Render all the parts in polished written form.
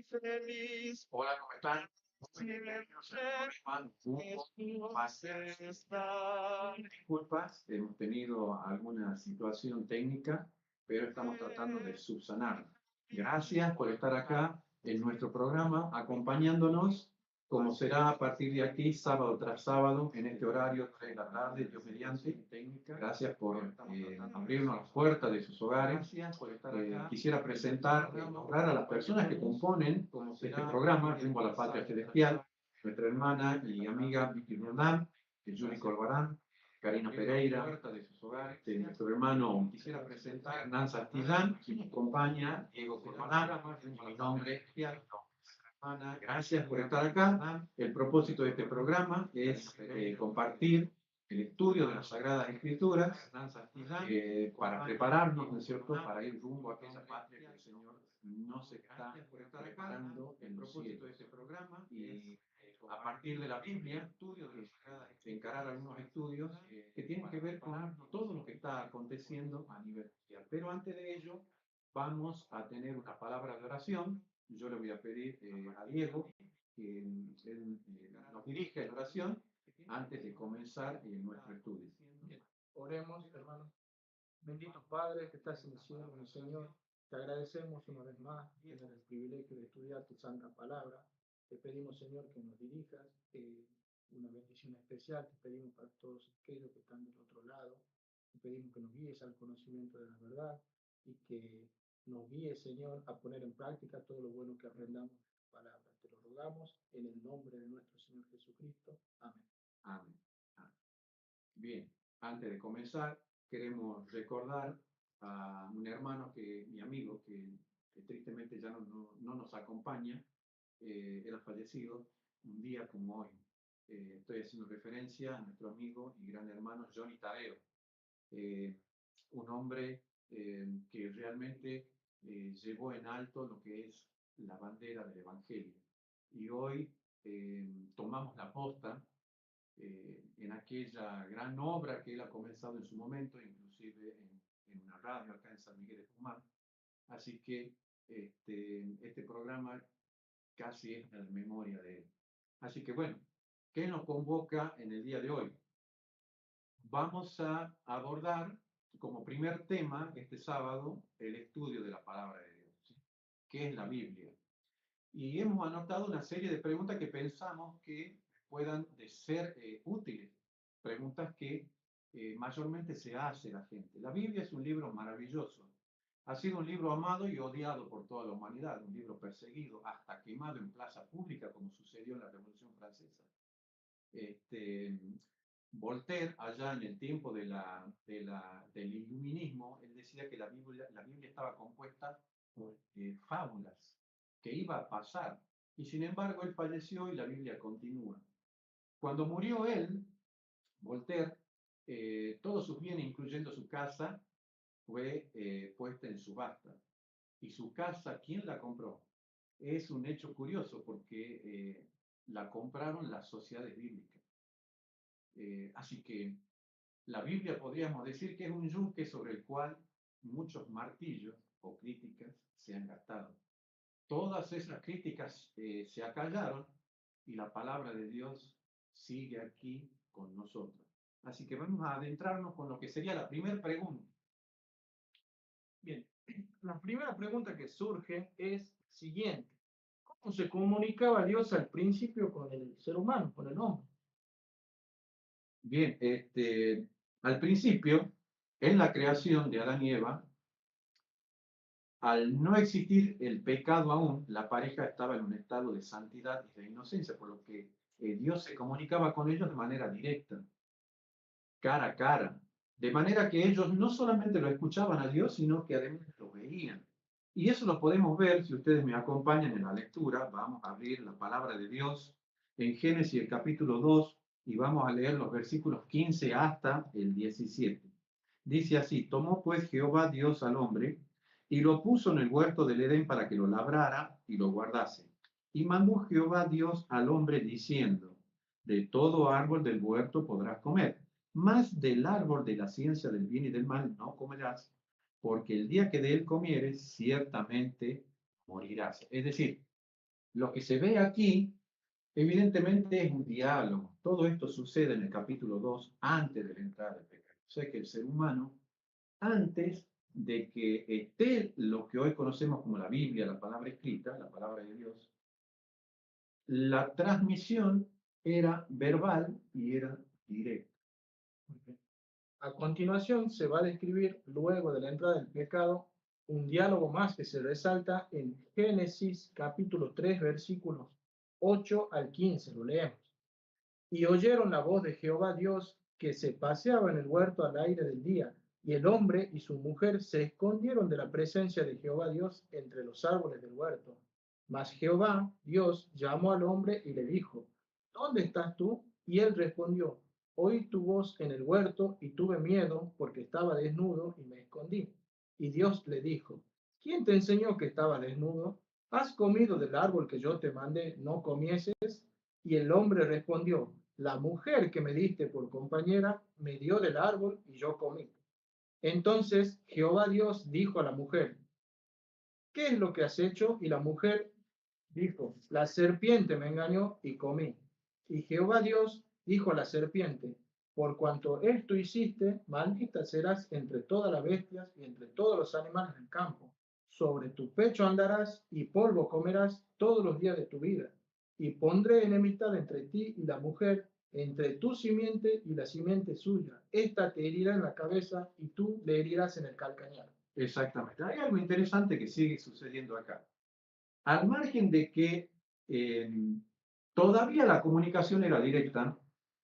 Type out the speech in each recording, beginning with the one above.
feliz. Hola, ¿cómo están? Siempre Hermano Hugo, estar. disculpas, hemos tenido alguna situación técnica, pero estamos tratando de subsanarla. Gracias por estar acá en nuestro programa, acompañándonos, como será a partir de aquí, sábado tras sábado, en este horario, 3 de la tarde, Dios mediante. Gracias por abrirnos las puertas de sus hogares. Quisiera presentar, nombrar a las personas que componen este programa, Rumbo a la Patria Celestial, nuestra hermana y amiga Vicky Roldán, Julie Corbarán, Karina Pereira, nuestro hermano Hernán Santillán, que nos acompaña, Diego Corbalán, mi nombre es Gracias por estar acá. El propósito de este programa es compartir el estudio de las Sagradas Escrituras para prepararnos, ¿no es cierto?, para ir rumbo a aquella patria que el Señor nos está preparando en los cielos. Y a partir de la Biblia, encarar algunos estudios que tienen que ver con todo lo que está aconteciendo a nivel mundial. Pero antes de ello, vamos a tener una palabra de oración. Yo le voy a pedir a Diego que él nos dirija en oración antes de comenzar nuestro estudio. Bien, oremos, hermano. Bendito Padre que estás en el cielo, mi Señor, te agradecemos una vez más tener el privilegio de estudiar tu santa palabra. Te pedimos, Señor, que nos dirijas, una bendición especial. Te pedimos para todos aquellos que están del otro lado. Te pedimos que nos guíes al conocimiento de la verdad y que nos guíes, Señor, a poner en práctica todo lo bueno que aprendamos de tu palabra. Te lo rogamos en el nombre de nuestro Señor Jesucristo. Amén. Amén. Amén. Bien, antes de comenzar, queremos recordar a un hermano mi amigo, que tristemente ya no nos acompaña, era fallecido un día como hoy. Estoy haciendo referencia a nuestro amigo y gran hermano Johnny Tadeo, un hombre que realmente llevó en alto lo que es la bandera del Evangelio. Y hoy tomamos la posta en aquella gran obra que él ha comenzado en su momento, inclusive en una radio acá en San Miguel de Tucumán. Así que este programa casi es la memoria de él. Así que bueno, ¿qué nos convoca en el día de hoy? Vamos a abordar como primer tema este sábado el estudio de la palabra de Dios. ¿Sí? ¿Qué es la Biblia? Y hemos anotado una serie de preguntas que pensamos que puedan ser útiles, preguntas que mayormente se hace la gente. La Biblia es un libro maravilloso. Ha sido un libro amado y odiado por toda la humanidad, un libro perseguido, hasta quemado en plaza pública, como sucedió en la Revolución Francesa. Voltaire, allá en el tiempo del iluminismo, él decía que la Biblia estaba compuesta por fábulas, que iba a pasar. Y sin embargo, él falleció y la Biblia continúa. Cuando murió él, Voltaire, todos sus bienes, incluyendo su casa, fue puesta en subasta. Y su casa, ¿quién la compró? Es un hecho curioso porque la compraron las sociedades bíblicas. Así que la Biblia podríamos decir que es un yunque sobre el cual muchos martillos o críticas se han gastado. Todas esas críticas se acallaron y la palabra de Dios sigue aquí con nosotros. Así que vamos a adentrarnos con lo que sería la primera pregunta. Bien, la primera pregunta que surge es siguiente. ¿Cómo se comunicaba Dios al principio con el ser humano, con el hombre? Bien, al principio, en la creación de Adán y Eva, al no existir el pecado aún, la pareja estaba en un estado de santidad y de inocencia, por lo que Dios se comunicaba con ellos de manera directa, cara a cara, de manera que ellos no solamente lo escuchaban a Dios, sino que además lo veían. Y eso lo podemos ver, si ustedes me acompañan en la lectura, vamos a abrir la palabra de Dios en Génesis el capítulo 2 y vamos a leer los versículos 15 hasta el 17. Dice así: tomó pues Jehová Dios al hombre y lo puso en el huerto del Edén para que lo labrara y lo guardase. Y mandó Jehová Dios al hombre diciendo: de todo árbol del huerto podrás comer, mas del árbol de la ciencia del bien y del mal no comerás, porque el día que de él comieres, ciertamente morirás. Es decir, lo que se ve aquí, evidentemente es un diálogo. Todo esto sucede en el capítulo 2, antes de la entrada del pecado. O sea que el ser humano, antes de que esté lo que hoy conocemos como la Biblia, la palabra escrita, la palabra de Dios, la transmisión era verbal y era directa. A continuación se va a describir, luego de la entrada del pecado, un diálogo más que se resalta en Génesis capítulo 3, versículos 8 al 15. Lo leemos. Y oyeron la voz de Jehová Dios que se paseaba en el huerto al aire del día, y el hombre y su mujer se escondieron de la presencia de Jehová Dios entre los árboles del huerto. Mas Jehová Dios llamó al hombre y le dijo, ¿dónde estás tú? Y él respondió, oí tu voz en el huerto y tuve miedo porque estaba desnudo y me escondí. Y Dios le dijo, ¿quién te enseñó que estaba desnudo? ¿Has comido del árbol que yo te mandé no comieses? Y el hombre respondió, la mujer que me diste por compañera me dio del árbol y yo comí. Entonces Jehová Dios dijo a la mujer, ¿qué es lo que has hecho? Y la mujer dijo, la serpiente me engañó y comí. Y Jehová Dios dijo a la serpiente, por cuanto esto hiciste, maldita serás entre todas las bestias y entre todos los animales del campo. Sobre tu pecho andarás y polvo comerás todos los días de tu vida. Y pondré enemistad entre ti y la mujer, entre tu simiente y la simiente suya. Esta te herirá en la cabeza y tú le herirás en el calcañar. Exactamente. Hay algo interesante que sigue sucediendo acá. Al margen de que todavía la comunicación era directa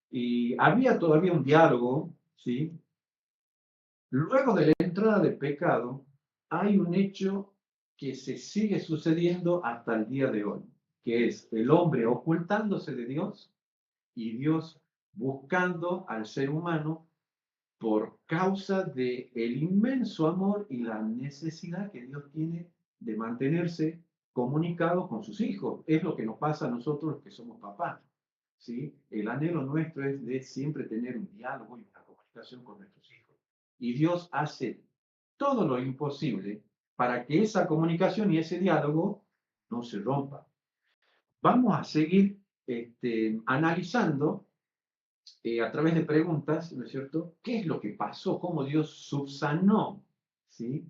y había todavía un diálogo, ¿sí? Luego de la entrada del pecado, hay un hecho que se sigue sucediendo hasta el día de hoy, que es el hombre ocultándose de Dios y Dios buscando al ser humano por causa del inmenso amor y la necesidad que Dios tiene de mantenerse comunicado con sus hijos. Es lo que nos pasa a nosotros que somos papás, ¿sí? El anhelo nuestro es de siempre tener un diálogo y una comunicación con nuestros hijos. Y Dios hace todo lo imposible para que esa comunicación y ese diálogo no se rompa. Vamos a seguir analizando a través de preguntas, ¿no es cierto? ¿Qué es lo que pasó? ¿Cómo Dios subsanó, ¿sí?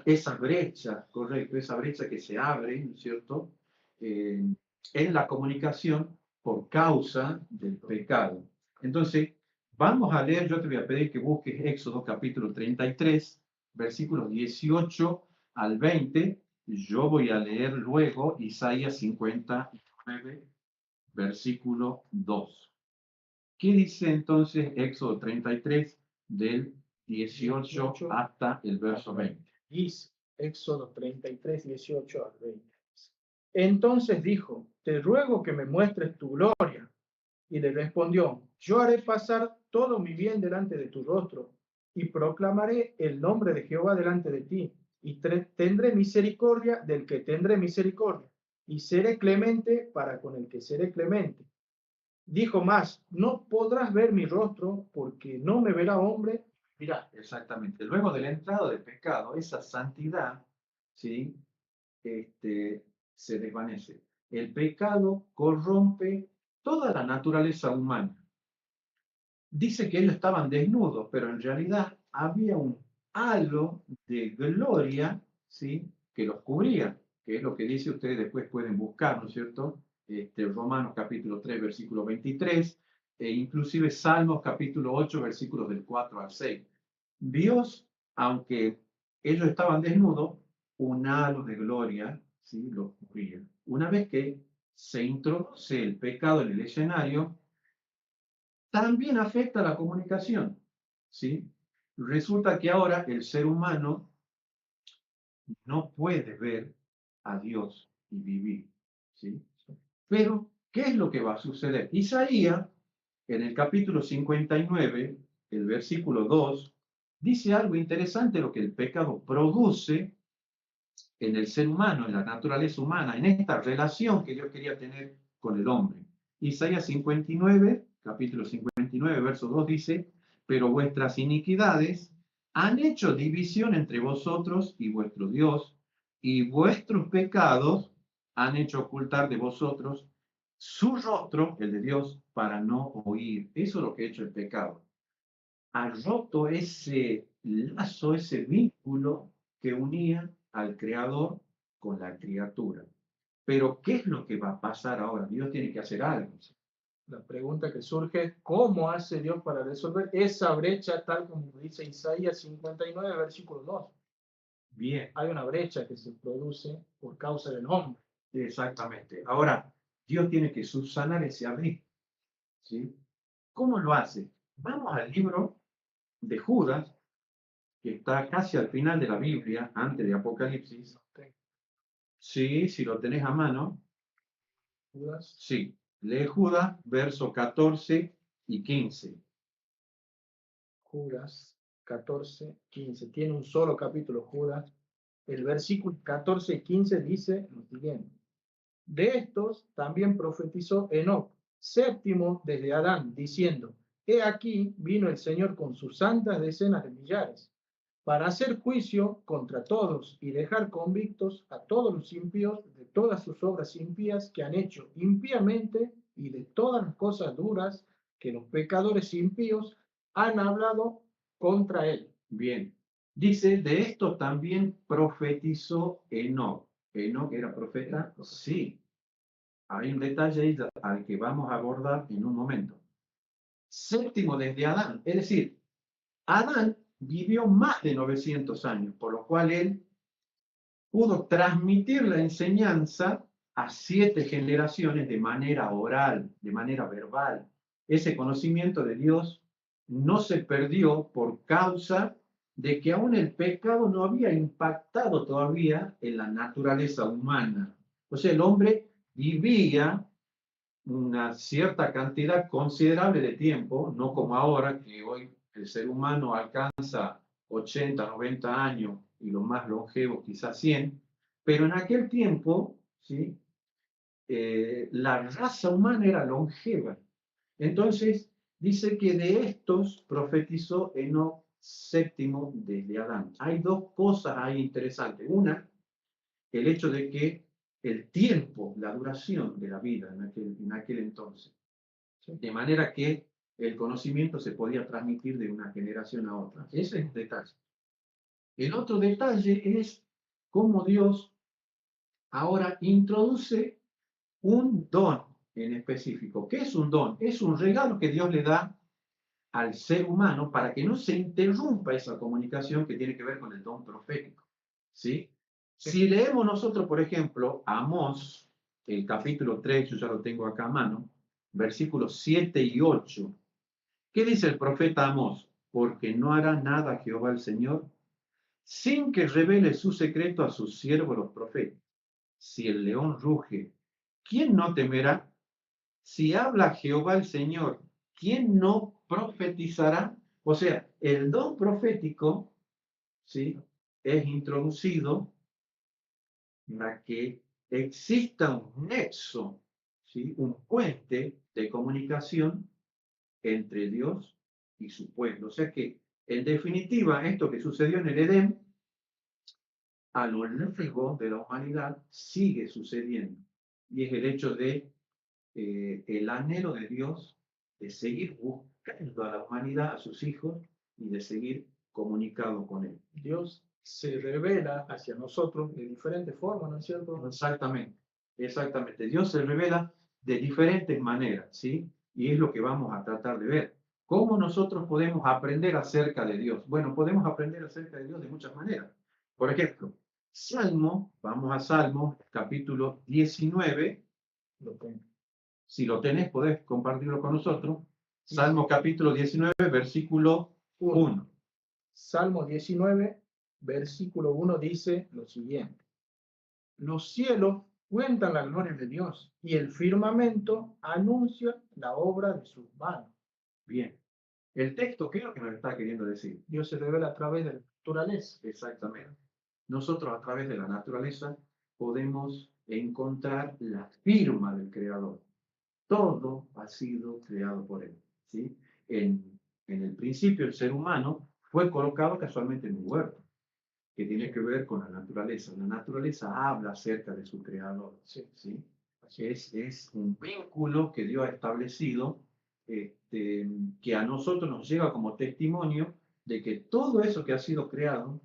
Esa brecha, correcto, esa brecha que se abre, ¿no es cierto? En la comunicación por causa del pecado. Entonces, vamos a leer, yo te voy a pedir que busques Éxodo capítulo 33, versículos 18 al 20. Yo voy a leer luego Isaías 59, versículo 2. ¿Qué dice entonces Éxodo 33 del 18 hasta el verso 20? Dice Éxodo 33, 18 al 20. Entonces dijo, te ruego que me muestres tu gloria. Y le respondió, yo haré pasar todo mi bien delante de tu rostro y proclamaré el nombre de Jehová delante de ti y tendré misericordia del que tendré misericordia y seré clemente para con el que seré clemente. Dijo más, no podrás ver mi rostro porque no me verá hombre. Mira, exactamente. Luego de la entrada del pecado, esa santidad, ¿sí? Se desvanece. El pecado corrompe toda la naturaleza humana. Dice que ellos estaban desnudos, pero en realidad había un halo de gloria, ¿sí? Que los cubría, que es lo que dice, ustedes después pueden buscar, ¿no es cierto? Romanos capítulo 3, versículo 23, e inclusive Salmos capítulo 8, versículos del 4 al 6. Dios, aunque ellos estaban desnudos, un halo de gloria, ¿sí? Los cubría. Una vez que se introduce el pecado en el escenario, también afecta la comunicación, ¿sí? Resulta que ahora el ser humano no puede ver a Dios y vivir, ¿sí? Pero, ¿qué es lo que va a suceder? Isaías, en el capítulo 59, el versículo 2, dice algo interesante, lo que el pecado produce en el ser humano, en la naturaleza humana, en esta relación que Dios quería tener con el hombre. Isaías 59, capítulo 59, verso 2 dice, pero vuestras iniquidades han hecho división entre vosotros y vuestro Dios, y vuestros pecados han hecho ocultar de vosotros su rostro, el de Dios, para no oír. Eso es lo que ha hecho el pecado. Ha roto ese lazo, ese vínculo que unía al Creador con la criatura. Pero, ¿qué es lo que va a pasar ahora? Dios tiene que hacer algo. La pregunta que surge es, ¿cómo hace Dios para resolver esa brecha tal como dice Isaías 59, versículo 2? Bien, Hay una brecha que se produce por causa del hombre. exactamente. Ahora, Dios tiene que subsanar ese abismo, ¿sí? ¿Cómo lo hace? Vamos al libro de Judas, que está casi al final de la Biblia, antes de Apocalipsis. Sí, si lo tenés a mano. Judas, Sí, lee Judas, versos 14 y 15. Judas 14, 15. Tiene un solo capítulo Judas. El versículo 14 y 15 dice lo siguiente. De estos también profetizó Enoc, séptimo desde Adán, diciendo, he aquí vino el Señor con sus santas decenas de millares, para hacer juicio contra todos y dejar convictos a todos los impíos de todas sus obras impías que han hecho impíamente y de todas las cosas duras que los pecadores impíos han hablado contra él. Bien, dice, de esto también profetizó Enoc. ¿Enoc era profeta? Sí. Hay un detalle ahí al que vamos a abordar en un momento. Séptimo desde Adán, es decir, Adán vivió más de 900 años, por lo cual él pudo transmitir la enseñanza a 7 generaciones de manera oral, de manera verbal. Ese conocimiento de Dios no se perdió por causa de que aún el pecado no había impactado todavía en la naturaleza humana. O sea, el hombre vivía una cierta cantidad considerable de tiempo, no como ahora, que hoy el ser humano alcanza 80, 90 años y los más longevos quizás 100, pero en aquel tiempo, ¿sí? La raza humana era longeva. Entonces, dice que de estos profetizó Enoc séptimo desde Adán. Hay dos cosas ahí interesantes. Una, el hecho de que el tiempo, la duración de la vida en aquel entonces, de manera que el conocimiento se podía transmitir de una generación a otra. Ese es un detalle. El otro detalle es cómo Dios ahora introduce un don en específico. ¿Qué es un don? Es un regalo que Dios le da al ser humano para que no se interrumpa esa comunicación que tiene que ver con el don profético. ¿Sí? Si leemos nosotros, por ejemplo, Amós, el capítulo 3, yo ya lo tengo acá a mano, versículos 7 y 8, ¿qué dice el profeta Amós? Porque no hará nada Jehová el Señor sin que revele su secreto a sus siervos los profetas. Si el león ruge, ¿quién no temerá? Si habla Jehová el Señor, ¿quién no profetizará? O sea, el don profético, ¿sí?, es introducido para que exista un nexo, ¿sí?, un puente de comunicación entre Dios y su pueblo. O sea que, en definitiva, esto que sucedió en el Edén, a lo largo de la humanidad sigue sucediendo. Y es el hecho de el anhelo de Dios de seguir buscando a la humanidad, a sus hijos, y de seguir comunicado con Él. Dios se revela hacia nosotros de diferentes formas, ¿no es cierto? Exactamente, exactamente. Dios se revela de diferentes maneras, ¿sí? Y es lo que vamos a tratar de ver. ¿Cómo nosotros podemos aprender acerca de Dios? Bueno, podemos aprender acerca de Dios de muchas maneras. Por ejemplo, Salmo, vamos a Salmo, capítulo 19. Lo tengo. Si lo tenés, podés compartirlo con nosotros. Salmo capítulo 19, versículo 1. Salmo 19, versículo 1 dice lo siguiente. Los cielos cuentan la gloria de Dios y el firmamento anuncia la obra de sus manos. Bien. El texto, ¿qué es lo que nos está queriendo decir? Dios se revela a través de la naturaleza. Exactamente. Nosotros a través de la naturaleza podemos encontrar la firma del Creador. Todo ha sido creado por Él, ¿sí? En el principio el ser humano fue colocado casualmente en un huerto. que tiene que ver con la naturaleza. La naturaleza habla acerca de su creador, Sí. ¿sí? Es un vínculo que Dios ha establecido, que a nosotros nos llega como testimonio de que todo eso que ha sido creado,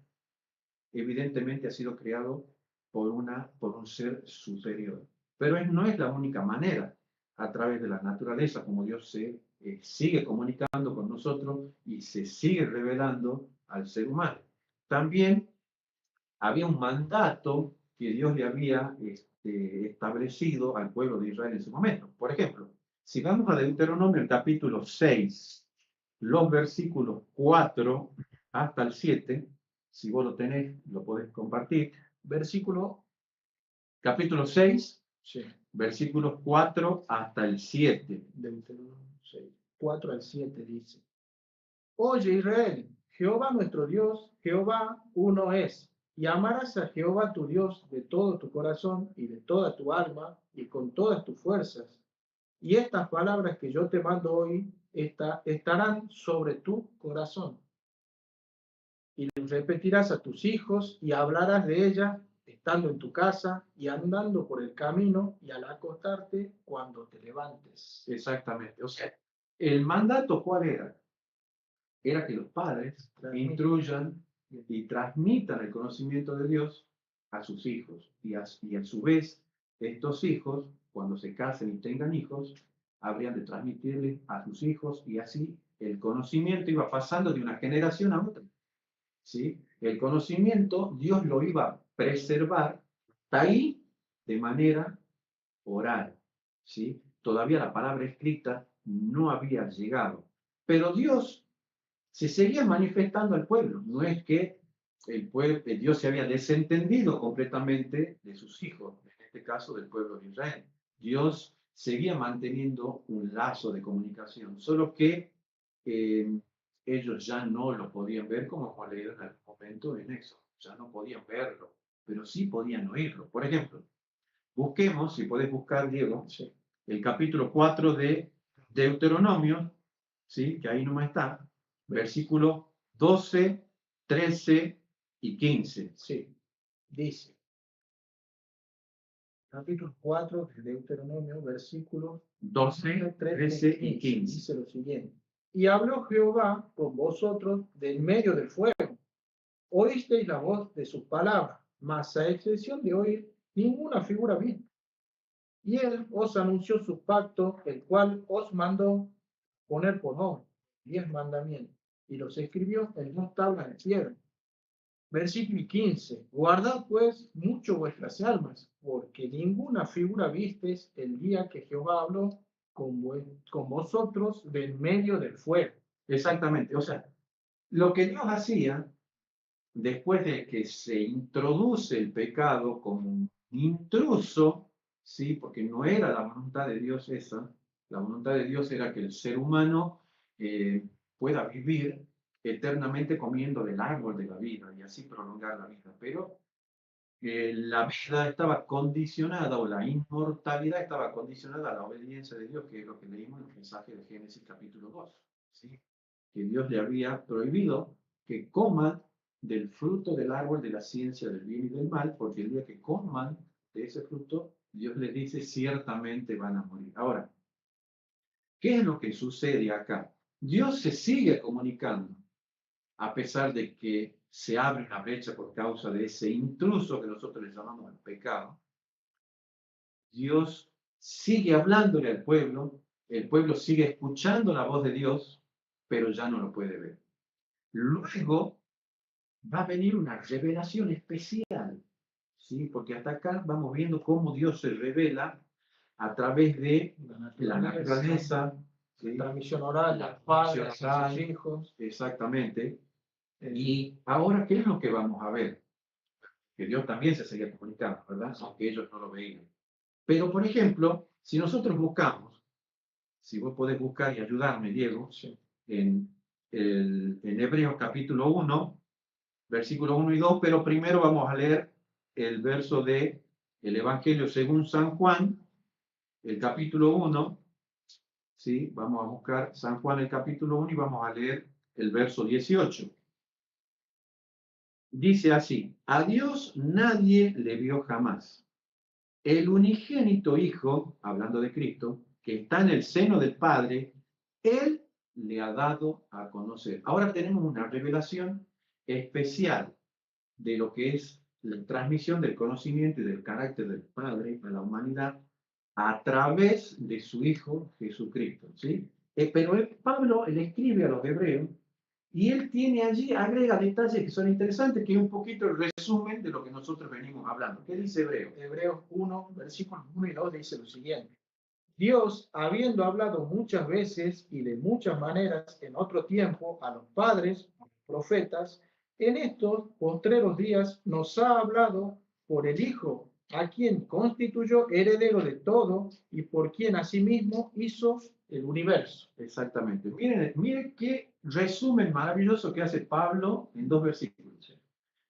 evidentemente ha sido creado por un ser superior. Pero no es la única manera, a través de la naturaleza, como Dios se sigue comunicando con nosotros y se sigue revelando al ser humano. También había un mandato que Dios le había establecido al pueblo de Israel en su momento. Por ejemplo, si vamos a Deuteronomio, el capítulo 6, los versículos 4 hasta el 7, si vos lo tenés, lo podés compartir. Versículo, Capítulo 6, sí, versículos 4 hasta el 7. Deuteronomio 6, 4 al 7 dice: Oye Israel, Jehová nuestro Dios, Jehová uno es, y amarás a Jehová tu Dios de todo tu corazón y de toda tu alma y con todas tus fuerzas. Y estas palabras que yo te mando hoy estarán sobre tu corazón. Y les repetirás a tus hijos y hablarás de ellas estando en tu casa y andando por el camino y al acostarte cuando te levantes. Exactamente. O sea, el mandato, ¿cuál era? Era que los padres instruyan y transmitan el conocimiento de Dios a sus hijos. Y a su vez, estos hijos, cuando se casen y tengan hijos, habrían de transmitirles a sus hijos, y así el conocimiento iba pasando de una generación a otra. ¿Sí? El conocimiento Dios lo iba a preservar hasta ahí de manera oral. ¿Sí? Todavía la palabra escrita no había llegado. Pero Dios se seguía manifestando al pueblo. No es que Dios se había desentendido completamente de sus hijos, en este caso del pueblo de Israel. Dios seguía manteniendo un lazo de comunicación, solo que ellos ya no lo podían ver, como hemos leído en algún momento en Éxodo. Ya no podían verlo, pero sí podían oírlo. Por ejemplo, busquemos, si podés buscar, Diego, Sí. el capítulo 4 de Deuteronomio, ¿sí? Que ahí nomás está, versículos 12, 13 y 15. Sí, dice, capítulo 4 de Deuteronomio, versículos 12, 13 y 15. dice lo siguiente: Y habló Jehová con vosotros del medio del fuego. Oísteis la voz de sus palabras, mas a excepción de oír ninguna figura vista. Y él os anunció su pacto, el cual os mandó poner por nombre, 10 mandamientos, y los escribió en 2 tablas de piedra. Versículo 15. Guardad pues mucho vuestras almas, porque ninguna figura visteis el día que Jehová habló con vosotros del medio del fuego. Exactamente. O sea, lo que Dios hacía después de que se introduce el pecado como un intruso, ¿sí? Porque no era la voluntad de Dios esa. La voluntad de Dios era que el ser humano pueda vivir eternamente comiendo del árbol de la vida y así prolongar la vida. Pero la vida estaba condicionada, o la inmortalidad estaba condicionada a la obediencia de Dios, que es lo que leímos en el mensaje de Génesis capítulo 2, ¿sí? Que Dios le había prohibido que coman del fruto del árbol de la ciencia del bien y del mal, porque el día que coman de ese fruto, Dios les dice, ciertamente van a morir. Ahora, ¿qué es lo que sucede acá? Dios se sigue comunicando, a pesar de que se abre una brecha por causa de ese intruso que nosotros le llamamos el pecado. Dios sigue hablándole al pueblo, el pueblo sigue escuchando la voz de Dios, pero ya no lo puede ver. Luego va a venir una revelación especial, ¿sí? Porque hasta acá vamos viendo cómo Dios se revela a través de la naturaleza, ¿sí? La transmisión oral, los padres a sus hijos. Exactamente. Y ahora, ¿qué es lo que vamos a ver? Que Dios también se seguía comunicando, ¿verdad? Aunque ellos no lo veían. Pero, por ejemplo, si nosotros buscamos, si vos podés buscar y ayudarme, Diego, Sí. en Hebreos capítulo 1, versículo 1 y 2, pero primero vamos a leer el verso de el Evangelio según San Juan, el capítulo 1, ¿sí? Vamos a buscar San Juan el capítulo 1 y vamos a leer el verso 18. Dice así, a Dios nadie le vio jamás. El unigénito Hijo, hablando de Cristo, que está en el seno del Padre, Él le ha dado a conocer. Ahora tenemos una revelación especial de lo que es la transmisión del conocimiento y del carácter del Padre a la humanidad a través de su Hijo Jesucristo, ¿sí? Pero Pablo le escribe a los hebreos y él tiene allí, agrega detalles que son interesantes, que es un poquito el resumen de lo que nosotros venimos hablando. ¿Qué dice Hebreo? Hebreos 1, versículos 1 y 2 dice lo siguiente. Dios, habiendo hablado muchas veces y de muchas maneras en otro tiempo a los padres, a los profetas, en estos postreros días nos ha hablado por el Hijo, a quien constituyó heredero de todo y por quien asimismo hizo el universo. Exactamente. Miren qué resumen maravilloso que hace Pablo en 2 versículos.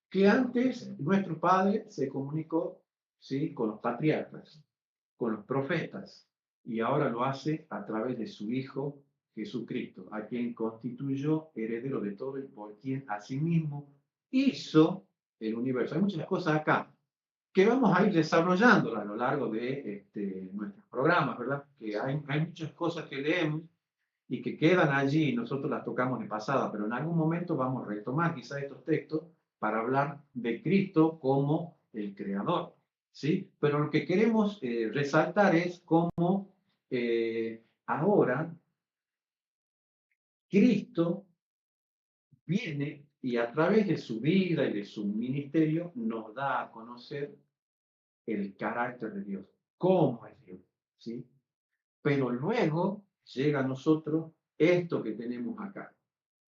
Que antes nuestro Padre se comunicó, ¿sí?, con los patriarcas, con los profetas, y ahora lo hace a través de su Hijo Jesucristo, a quien constituyó heredero de todo y por quien asimismo hizo el universo. Hay muchas cosas acá que vamos a ir desarrollando a lo largo de nuestros programas, ¿verdad? Que hay muchas cosas que leemos y que quedan allí y nosotros las tocamos de pasada, pero en algún momento vamos a retomar quizá estos textos para hablar de Cristo como el creador, ¿sí? Pero lo que queremos resaltar es cómo ahora Cristo viene y a través de su vida y de su ministerio nos da a conocer el carácter de Dios, cómo es Dios, ¿sí? Pero luego llega a nosotros esto que tenemos acá,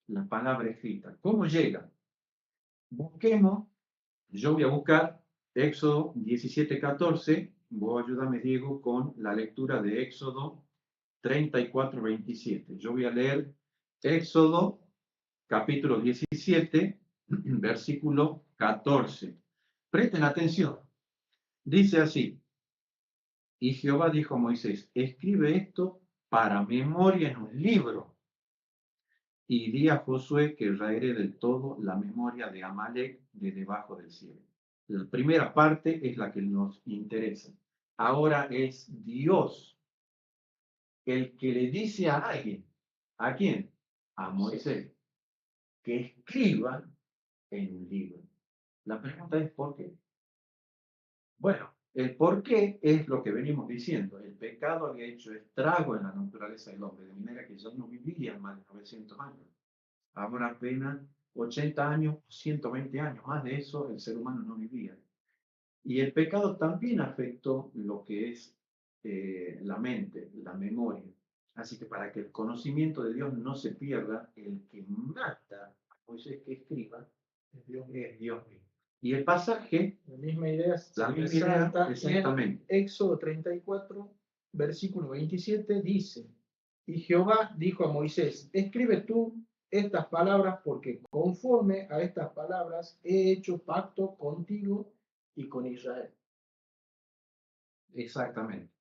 la palabra escrita. ¿Cómo llega? Busquemos, yo voy a buscar Éxodo 17:14, vos ayúdame Diego con la lectura de Éxodo 34:27. Yo voy a leer Éxodo capítulo 17, versículo 14. Presten atención. Dice así, y Jehová dijo a Moisés, escribe esto para memoria en un libro y di a Josué que raeré del todo la memoria de Amalek de debajo del cielo. La primera parte es la que nos interesa. Ahora es Dios el que le dice a alguien, ¿a quién? A Moisés, que escriba en un libro. La pregunta es ¿por qué? Bueno, el por qué es lo que venimos diciendo. El pecado había hecho estrago en la naturaleza del hombre, de manera que ya no vivía más de 900 años. Ahora apenas 80 años, 120 años, más de eso el ser humano no vivía. Y el pecado también afectó lo que es la mente, la memoria. Así que para que el conocimiento de Dios no se pierda, el que mata a Moisés que escriba es Dios mismo. Y el pasaje, La misma idea la se misma idea, resalta en exactamente. Éxodo 34, versículo 27, dice, y Jehová dijo a Moisés, escribe tú estas palabras porque conforme a estas palabras he hecho pacto contigo y con Israel. Exactamente.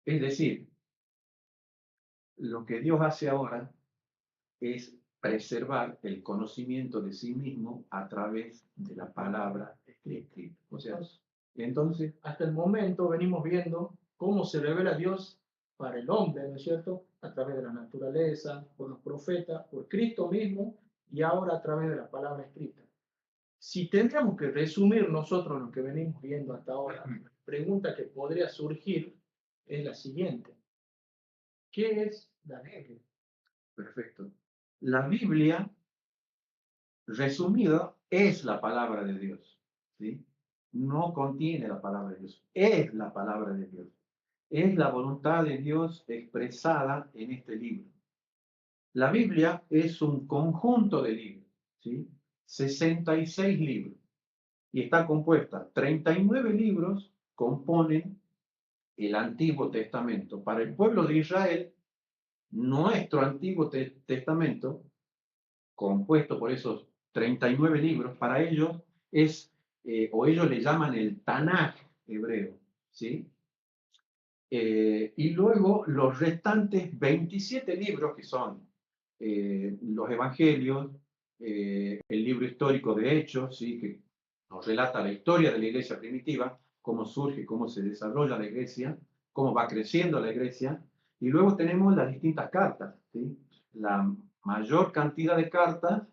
Es decir, lo que Dios hace ahora es preservar el conocimiento de sí mismo a través de la palabra escrita. O sea, entonces, hasta el momento venimos viendo cómo se revela Dios para el hombre, ¿no es cierto? A través de la naturaleza, por los profetas, por Cristo mismo y ahora a través de la palabra escrita. Si tendríamos que resumir nosotros lo que venimos viendo hasta ahora, la pregunta que podría surgir es la siguiente. ¿Qué es la Biblia? perfecto. La Biblia, resumida, es la palabra de Dios, ¿sí? No contiene la palabra de Dios, es la palabra de Dios. Es la voluntad de Dios expresada en este libro. La Biblia es un conjunto de libros, ¿sí? 66 libros. Y está compuesta, 39 libros componen el Antiguo Testamento. Para el pueblo de Israel, nuestro Antiguo Testamento, compuesto por esos 39 libros, para ellos es, o ellos le llaman el Tanaj hebreo, ¿sí? Y luego los restantes 27 libros, que son los evangelios, el libro histórico de Hechos, ¿sí? Que nos relata la historia de la iglesia primitiva, cómo surge, cómo se desarrolla la iglesia, cómo va creciendo la iglesia. Y luego tenemos las distintas cartas, ¿sí? La mayor cantidad de cartas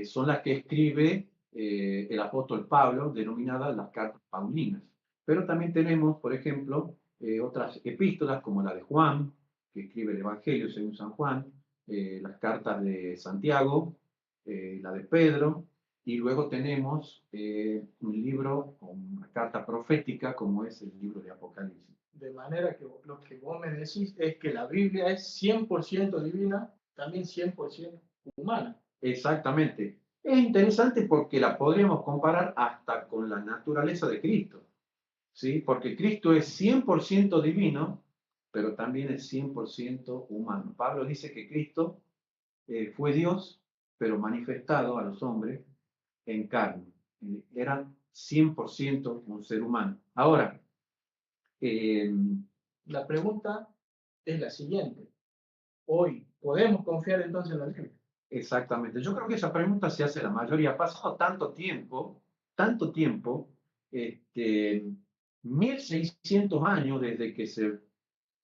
son las que escribe el apóstol Pablo, denominadas las cartas paulinas. Pero también tenemos, por ejemplo, otras epístolas como la de Juan, que escribe el Evangelio según San Juan, las cartas de Santiago, la de Pedro, y luego tenemos un libro, una carta profética, como es el libro de Apocalipsis. De manera que lo que vos me decís es que la Biblia es 100% divina, también 100% humana. Exactamente. Es interesante porque la podríamos comparar hasta con la naturaleza de Cristo, ¿sí? Porque Cristo es 100% divino, pero también es 100% humano. Pablo dice que Cristo fue Dios, pero manifestado a los hombres en carne. Era 100% un ser humano. Ahora, la pregunta es la siguiente. Hoy, ¿podemos confiar entonces en la Biblia? Exactamente. Yo creo que esa pregunta se hace la mayoría. Ha pasado tanto tiempo, 1600 años desde que se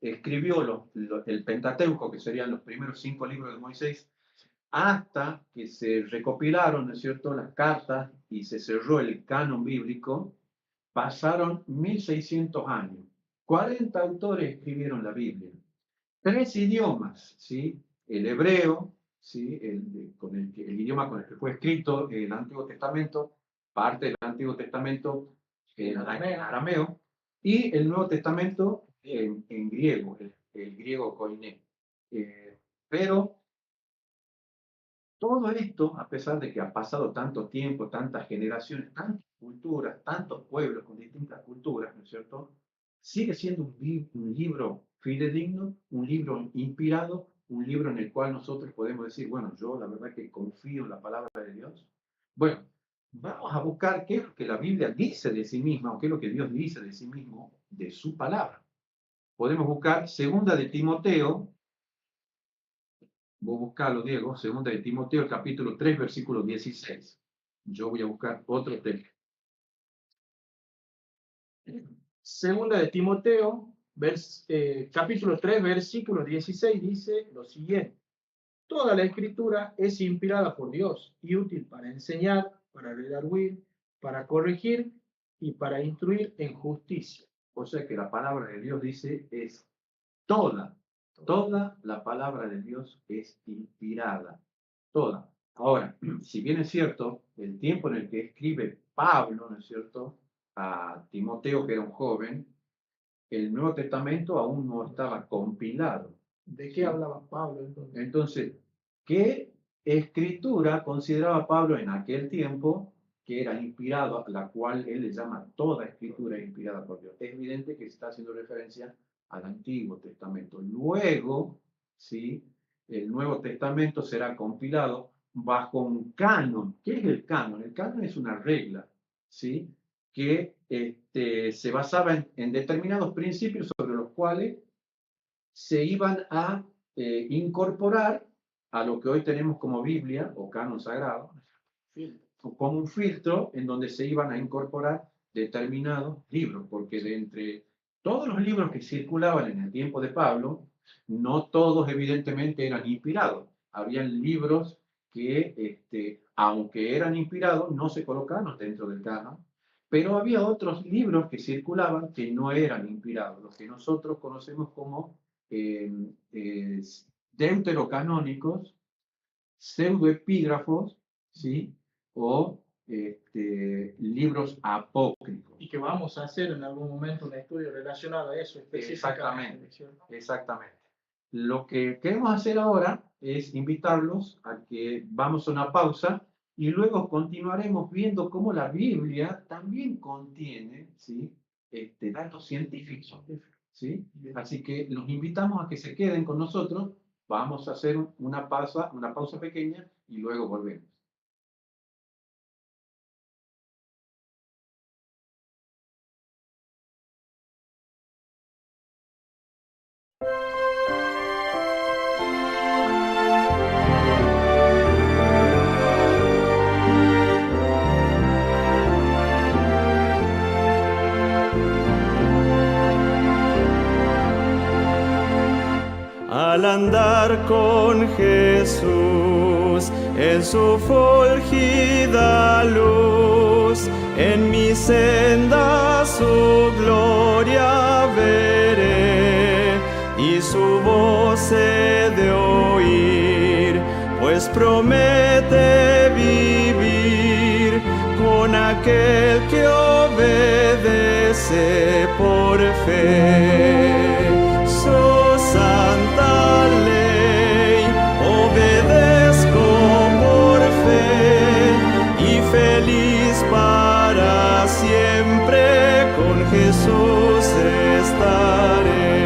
escribió el Pentateuco, que serían los primeros 5 libros de Moisés, hasta que se recopilaron, ¿no es cierto?, las cartas y se cerró el canon bíblico, pasaron 1600 años. 40 autores escribieron la Biblia. 3 idiomas, ¿sí? El hebreo, ¿sí? El idioma con el que fue escrito el Antiguo Testamento, parte del Antiguo Testamento en arameo, y el Nuevo Testamento en griego, el griego koiné. Pero todo esto, a pesar de que ha pasado tanto tiempo, tantas generaciones, tantas culturas, tantos pueblos con distintas culturas, ¿no es cierto?, sigue siendo un libro fidedigno, un libro inspirado, un libro en el cual nosotros podemos decir, bueno, yo la verdad que confío en la palabra de Dios. Bueno, vamos a buscar qué es lo que la Biblia dice de sí misma, o qué es lo que Dios dice de sí mismo, de su palabra. Podemos buscar segunda de Timoteo. Vos buscalo, Diego, segunda de Timoteo, el capítulo 3, versículo 16. Yo voy a buscar otro texto. Segunda de Timoteo, capítulo 3, versículo 16, dice lo siguiente. Toda la escritura es inspirada por Dios y útil para enseñar, para redarguir, para corregir y para instruir en justicia. O sea que la palabra de Dios dice es toda la palabra de Dios es inspirada. Toda. Ahora, si bien es cierto, el tiempo en el que escribe Pablo, ¿no es cierto?, a Timoteo, que era un joven, el Nuevo Testamento aún no estaba compilado. ¿De qué hablaba Pablo entonces? Entonces, ¿qué escritura consideraba Pablo en aquel tiempo que era inspirado, a la cual él le llama toda escritura inspirada por Dios? Es evidente que está haciendo referencia al Antiguo Testamento. Luego, ¿sí?, el Nuevo Testamento será compilado bajo un canon. ¿Qué es el canon? El canon es una regla, ¿sí?, que se basaba en determinados principios sobre los cuales se iban a incorporar a lo que hoy tenemos como Biblia o canon sagrado, como un filtro en donde se iban a incorporar determinados libros, porque de entre todos los libros que circulaban en el tiempo de Pablo, no todos evidentemente eran inspirados. Habían libros que, aunque eran inspirados, no se colocaban dentro del canon, pero había otros libros que circulaban que no eran inspirados, los que nosotros conocemos como deuterocanónicos, pseudoepígrafos, ¿sí?, o libros apócrifos. Y que vamos a hacer en algún momento un estudio relacionado a eso específicamente. Exactamente. Lo que queremos hacer ahora es invitarlos a que vamos a una pausa y luego continuaremos viendo cómo la Biblia también contiene, ¿sí?, datos científicos, ¿sí? Así que los invitamos a que se queden con nosotros. Vamos a hacer una pausa pequeña y luego volvemos. al andar con Jesús en su fulgida luz, en mi senda su gloria veré y su voz he de oír, pues promete vivir con aquel que obedece por fe. Su santa ley obedezco por fe y feliz para siempre con Jesús estaré.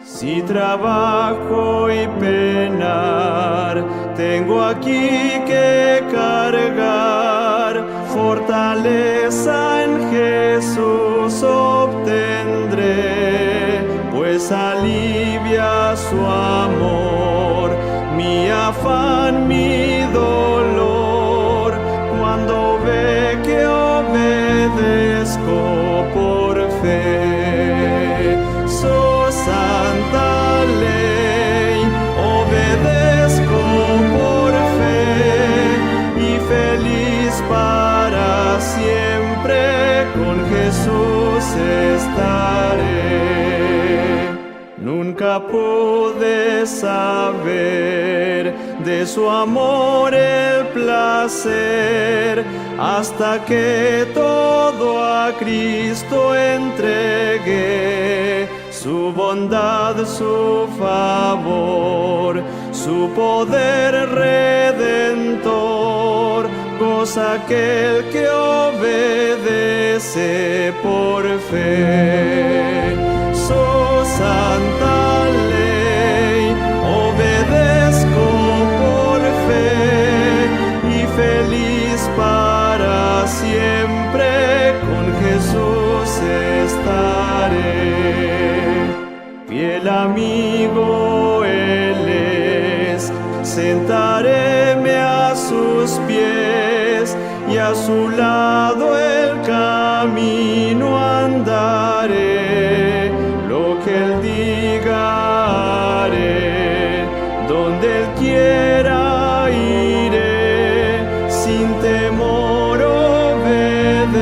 Si trabajo y penar, tengo aquí que cargar, fortaleza en Jesús obtendré, pues alivia su amor, mi afán, mi dolor, cuando ve que obedezco por fe. Su santa ley obedezco por fe y feliz para siempre con Jesús estaré. Nunca pude saber de su amor el placer, hasta que todo a Cristo entregué, su bondad, su favor, su poder redentor, goza aquel que obedece por fe. Su santa ley obedezco por fe y feliz para siempre con Jesús estaré. Fiel amigo Él es, sentaréme a sus pies y a su lado el camino andaré. Lo que Él diga haré, donde Él quiera iré, sin temor obedezco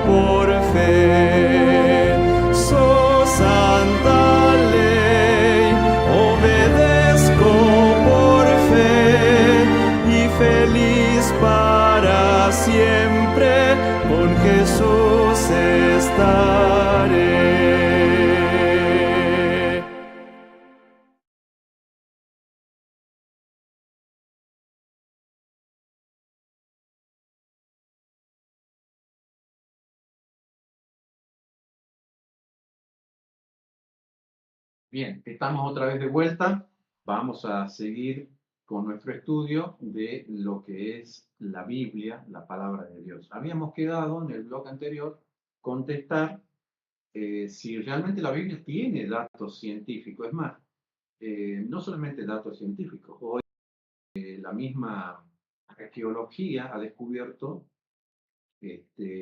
por fe. Su santa ley obedezco por fe y feliz para siempre con Jesús estaré. Bien, estamos otra vez de vuelta. Vamos a seguir con nuestro estudio de lo que es la Biblia, la palabra de Dios. Habíamos quedado en el bloque anterior contestar si realmente la Biblia tiene datos científicos. Es más, no solamente datos científicos. Hoy la misma arqueología ha descubierto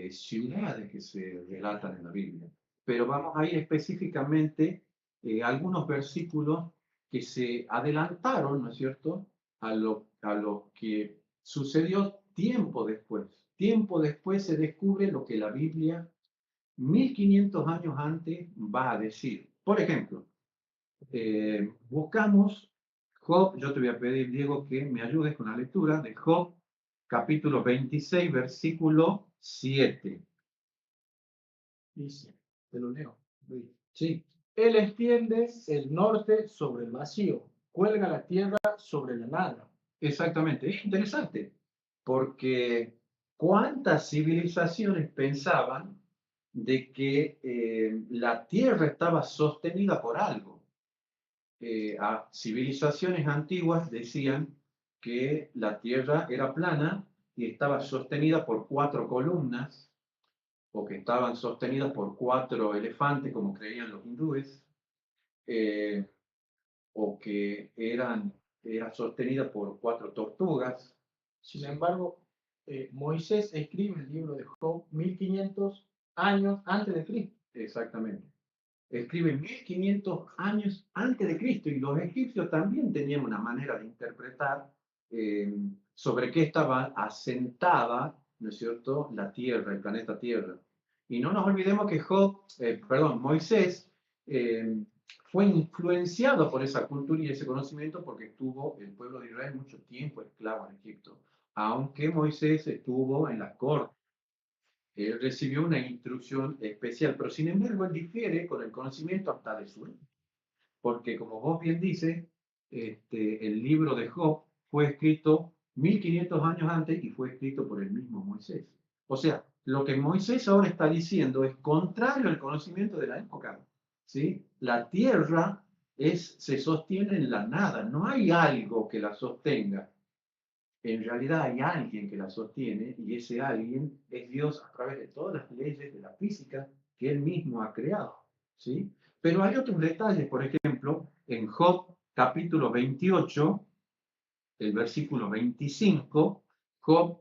ciudades que se relatan en la Biblia. Pero vamos a ir específicamente algunos versículos que se adelantaron, ¿no es cierto?, a lo que sucedió tiempo después. Tiempo después se descubre lo que la Biblia, 1500 años antes, va a decir. Por ejemplo, buscamos Job, yo te voy a pedir, Diego, que me ayudes con la lectura de Job, capítulo 26, versículo 7. Dice, te lo leo. Sí, Él extiende el norte sobre el vacío, cuelga la tierra sobre la nada. exactamente. Es interesante, porque cuántas civilizaciones pensaban de que la tierra estaba sostenida por algo. A civilizaciones antiguas decían que la tierra era plana y estaba sostenida por 4 columnas, o que estaban sostenidas por 4 elefantes, como creían los hindúes, o que era sostenida por 4 tortugas. Sin embargo, Moisés escribe el libro de Job 1500 años antes de Cristo. Exactamente. escribe 1500 años antes de Cristo, y los egipcios también tenían una manera de interpretar sobre qué estaba asentada, ¿no es cierto?, la Tierra, el planeta Tierra. Y no nos olvidemos que Moisés fue influenciado por esa cultura y ese conocimiento porque estuvo el pueblo de Israel mucho tiempo esclavo en Egipto, aunque Moisés estuvo en la corte. Él recibió una instrucción especial, pero sin embargo él difiere con el conocimiento hasta de su época, porque como vos bien dices, el libro de Job fue escrito 1500 años antes y fue escrito por el mismo Moisés. O sea, lo que Moisés ahora está diciendo es contrario al conocimiento de la época, ¿sí? La tierra se sostiene en la nada, no hay algo que la sostenga. En realidad hay alguien que la sostiene y ese alguien es Dios a través de todas las leyes de la física que él mismo ha creado, ¿sí? Pero hay otros detalles, por ejemplo, en Job capítulo 28, el versículo 25, Job,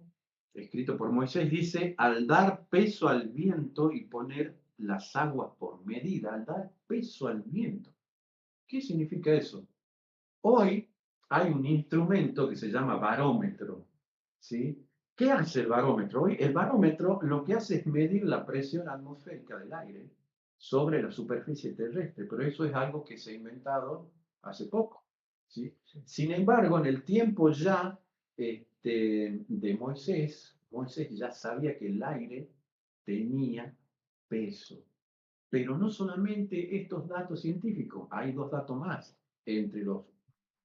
escrito por Moisés, dice, al dar peso al viento y poner las aguas por medida, al dar peso al viento. ¿Qué significa eso? Hoy hay un instrumento que se llama barómetro, ¿sí? ¿Qué hace el barómetro? Hoy el barómetro lo que hace es medir la presión atmosférica del aire sobre la superficie terrestre, pero eso es algo que se ha inventado hace poco, ¿sí? Sin embargo, en el tiempo ya de Moisés, Moisés ya sabía que el aire tenía peso. Pero no solamente estos datos científicos, hay dos datos más, entre los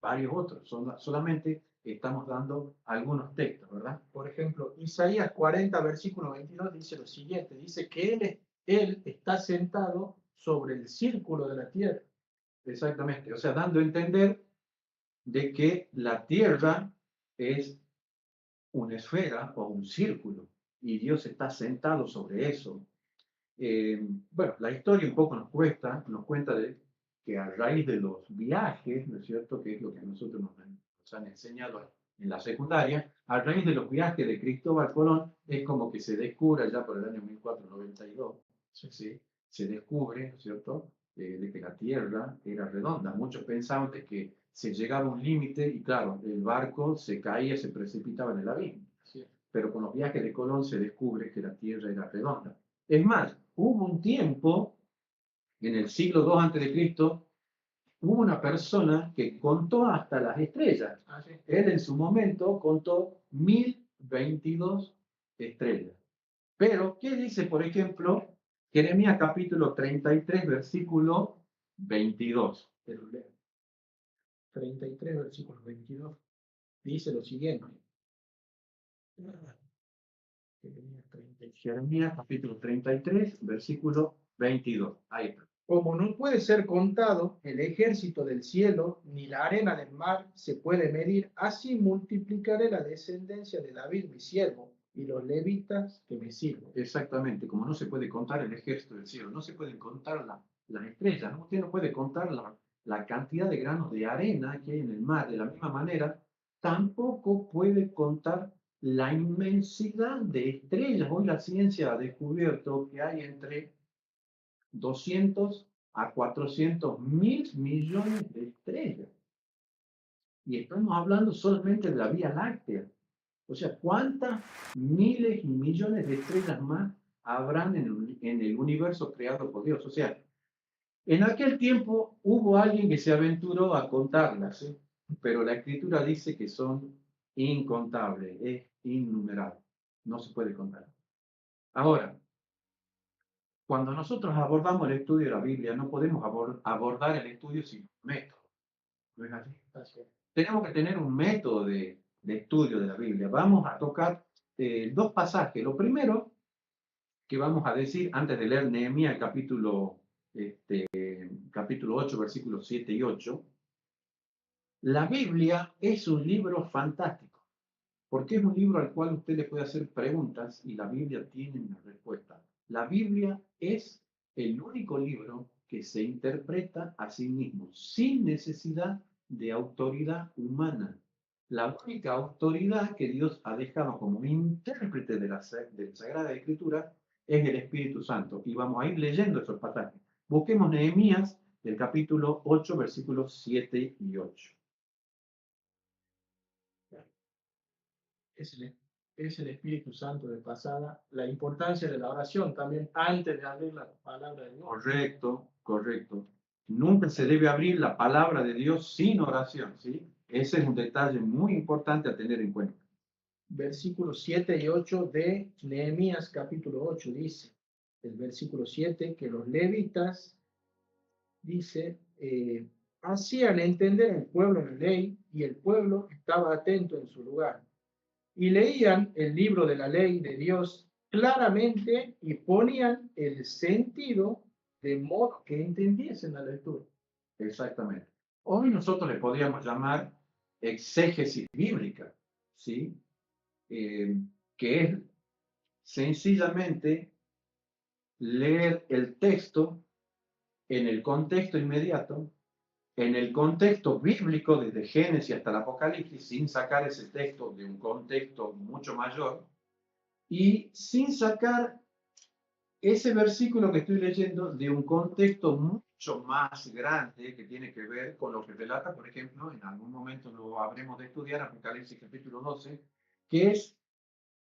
varios otros. Solamente estamos dando algunos textos, ¿verdad? Por ejemplo, Isaías 40, versículo 22 dice lo siguiente, dice que él está sentado sobre el círculo de la tierra. Exactamente, o sea, dando a entender de que la tierra es una esfera o un círculo y Dios está sentado sobre eso. Bueno, la historia un poco nos cuenta de que a raíz de los viajes, ¿no es cierto?, que es lo que a nosotros nos han enseñado en la secundaria, a raíz de los viajes de Cristóbal Colón, es como que se descubre ya por el año 1492, ¿sí? Se descubre, ¿no es cierto?, de que la Tierra era redonda. Muchos pensaban de que se llegaba a un límite y claro, el barco se caía, se precipitaba en el abismo. Sí. Pero con los viajes de Colón se descubre que la Tierra era redonda. Es más, hubo un tiempo, en el siglo II a.C., hubo una persona que contó hasta las estrellas. Sí. Él en su momento contó 1022 estrellas. Pero, ¿qué dice, por ejemplo, Jeremías capítulo 33, versículo 22? 33, versículo 22, dice lo siguiente. Jeremías capítulo 33, versículo 22. Ahí está. Como no puede ser contado el ejército del cielo, ni la arena del mar se puede medir, así multiplicaré la descendencia de David, mi siervo, y los levitas que me sirven. Exactamente, como no se puede contar el ejército del cielo, no se pueden contar las estrellas, ¿no? Usted no puede contar la cantidad de granos de arena que hay en el mar. De la misma manera, tampoco puede contar la inmensidad de estrellas. Hoy la ciencia ha descubierto que hay entre 200 a 400 mil millones de estrellas. Y estamos hablando solamente de la Vía Láctea. O sea, ¿cuántas miles y millones de estrellas más habrán en el universo creado por Dios? O sea, en aquel tiempo hubo alguien que se aventuró a contarlas, ¿sí? Pero la Escritura dice que son incontables, es innumerable, no se puede contar. Ahora, cuando nosotros abordamos el estudio de la Biblia, no podemos abordar el estudio sin método. ¿No es así? Tenemos que tener un método de estudio de la Biblia. Vamos a tocar dos pasajes. Lo primero que vamos a decir, antes de leer Nehemías capítulo 8, versículos 7 y 8, la Biblia es un libro fantástico, porque es un libro al cual usted le puede hacer preguntas y la Biblia tiene una respuesta. La Biblia es el único libro que se interpreta a sí mismo, sin necesidad de autoridad humana. La única autoridad que Dios ha dejado como intérprete de la Sagrada Escritura es el Espíritu Santo. Y vamos a ir leyendo esos pasajes. Busquemos Nehemías, el capítulo 8, versículos 7 y 8. Es el Espíritu Santo de pasada, la importancia de la oración también antes de abrir la palabra de Dios. Correcto, correcto. Nunca se debe abrir la palabra de Dios sin oración, ¿sí? Ese es un detalle muy importante a tener en cuenta. Versículos 7 y 8 de Nehemías capítulo 8 dice, el versículo 7, que los levitas, dice, hacían entender al pueblo la ley y el pueblo estaba atento en su lugar. Y leían el libro de la ley de Dios claramente y ponían el sentido de modo que entendiesen la lectura. Exactamente. Hoy nosotros le podríamos llamar exégesis bíblica, ¿sí? Que es sencillamente leer el texto en el contexto inmediato, en el contexto bíblico desde Génesis hasta el Apocalipsis, sin sacar ese texto de un contexto mucho mayor y sin sacar ese versículo que estoy leyendo de un contexto mucho más grande que tiene que ver con lo que relata, por ejemplo, en algún momento lo habremos de estudiar, Apocalipsis capítulo 12, que es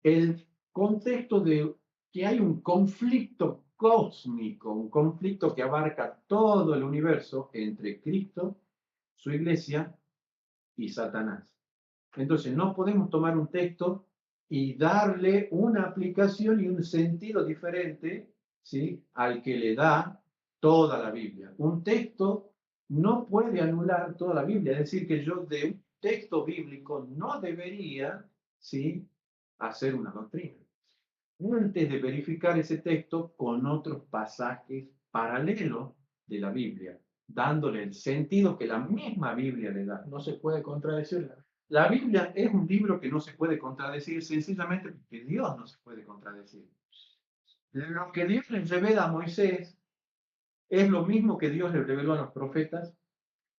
el contexto de que hay un conflicto cósmico, un conflicto que abarca todo el universo entre Cristo, su iglesia y Satanás. Entonces, no podemos tomar un texto y darle una aplicación y un sentido diferente, ¿sí?, al que le da toda la Biblia. Un texto no puede anular toda la Biblia, es decir, que yo de un texto bíblico no debería, ¿sí?, hacer una doctrina. Antes de verificar ese texto con otros pasajes paralelos de la Biblia, dándole el sentido que la misma Biblia le da. No se puede contradecir. La Biblia es un libro que no se puede contradecir sencillamente porque Dios no se puede contradecir. Lo que Dios le revela a Moisés es lo mismo que Dios le reveló a los profetas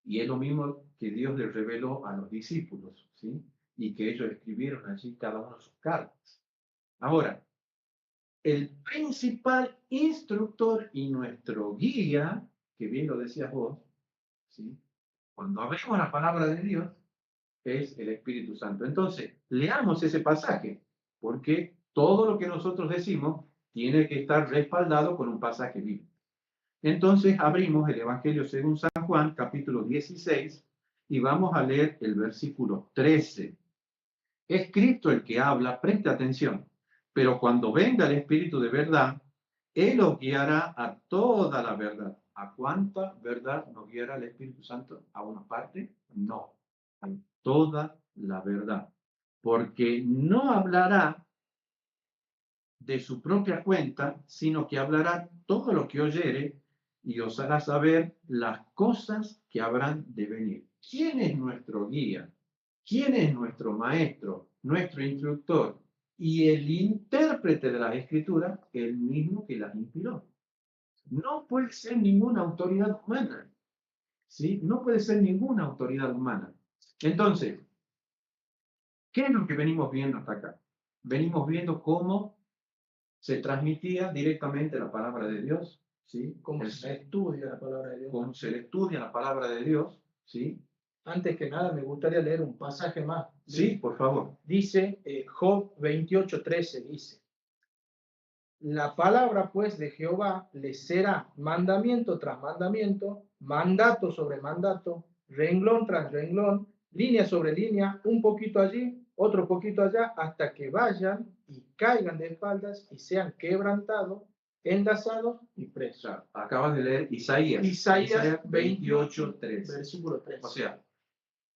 y es lo mismo que Dios le reveló a los discípulos, ¿sí? Y que ellos escribieron allí cada uno de sus cartas. Ahora, el principal instructor y nuestro guía, que bien lo decías vos, ¿sí?, cuando abrimos la palabra de Dios, es el Espíritu Santo. Entonces, leamos ese pasaje, porque todo lo que nosotros decimos tiene que estar respaldado con un pasaje bíblico. Entonces, abrimos el Evangelio según San Juan, capítulo 16, y vamos a leer el versículo 13. Es Cristo el que habla, preste atención, pero cuando venga el Espíritu de verdad, Él os guiará a toda la verdad. ¿A cuánta verdad nos guiará el Espíritu Santo? ¿A una parte? No, a toda la verdad. Porque no hablará de su propia cuenta, sino que hablará todo lo que oyere y os hará saber las cosas que habrán de venir. ¿Quién es nuestro guía? ¿Quién es nuestro maestro, nuestro instructor y el intérprete de las escrituras? El mismo que las inspiró. No puede ser ninguna autoridad humana, ¿sí? No puede ser ninguna autoridad humana. Entonces, ¿qué es lo que venimos viendo hasta acá? Venimos viendo cómo se transmitía directamente la palabra de Dios, ¿sí? Cómo se estudia la palabra de Dios. Cómo se le estudia la palabra de Dios, ¿sí? Antes que nada, me gustaría leer un pasaje más. Sí, por favor. Dice Job 28:13, dice, la palabra pues de Jehová les será mandamiento tras mandamiento, mandato sobre mandato, renglón tras renglón, línea sobre línea, un poquito allí, otro poquito allá, hasta que vayan y caigan de espaldas y sean quebrantados, enlazados y presos. Acabas de leer Isaías 28:3. Versículo 3. O sea,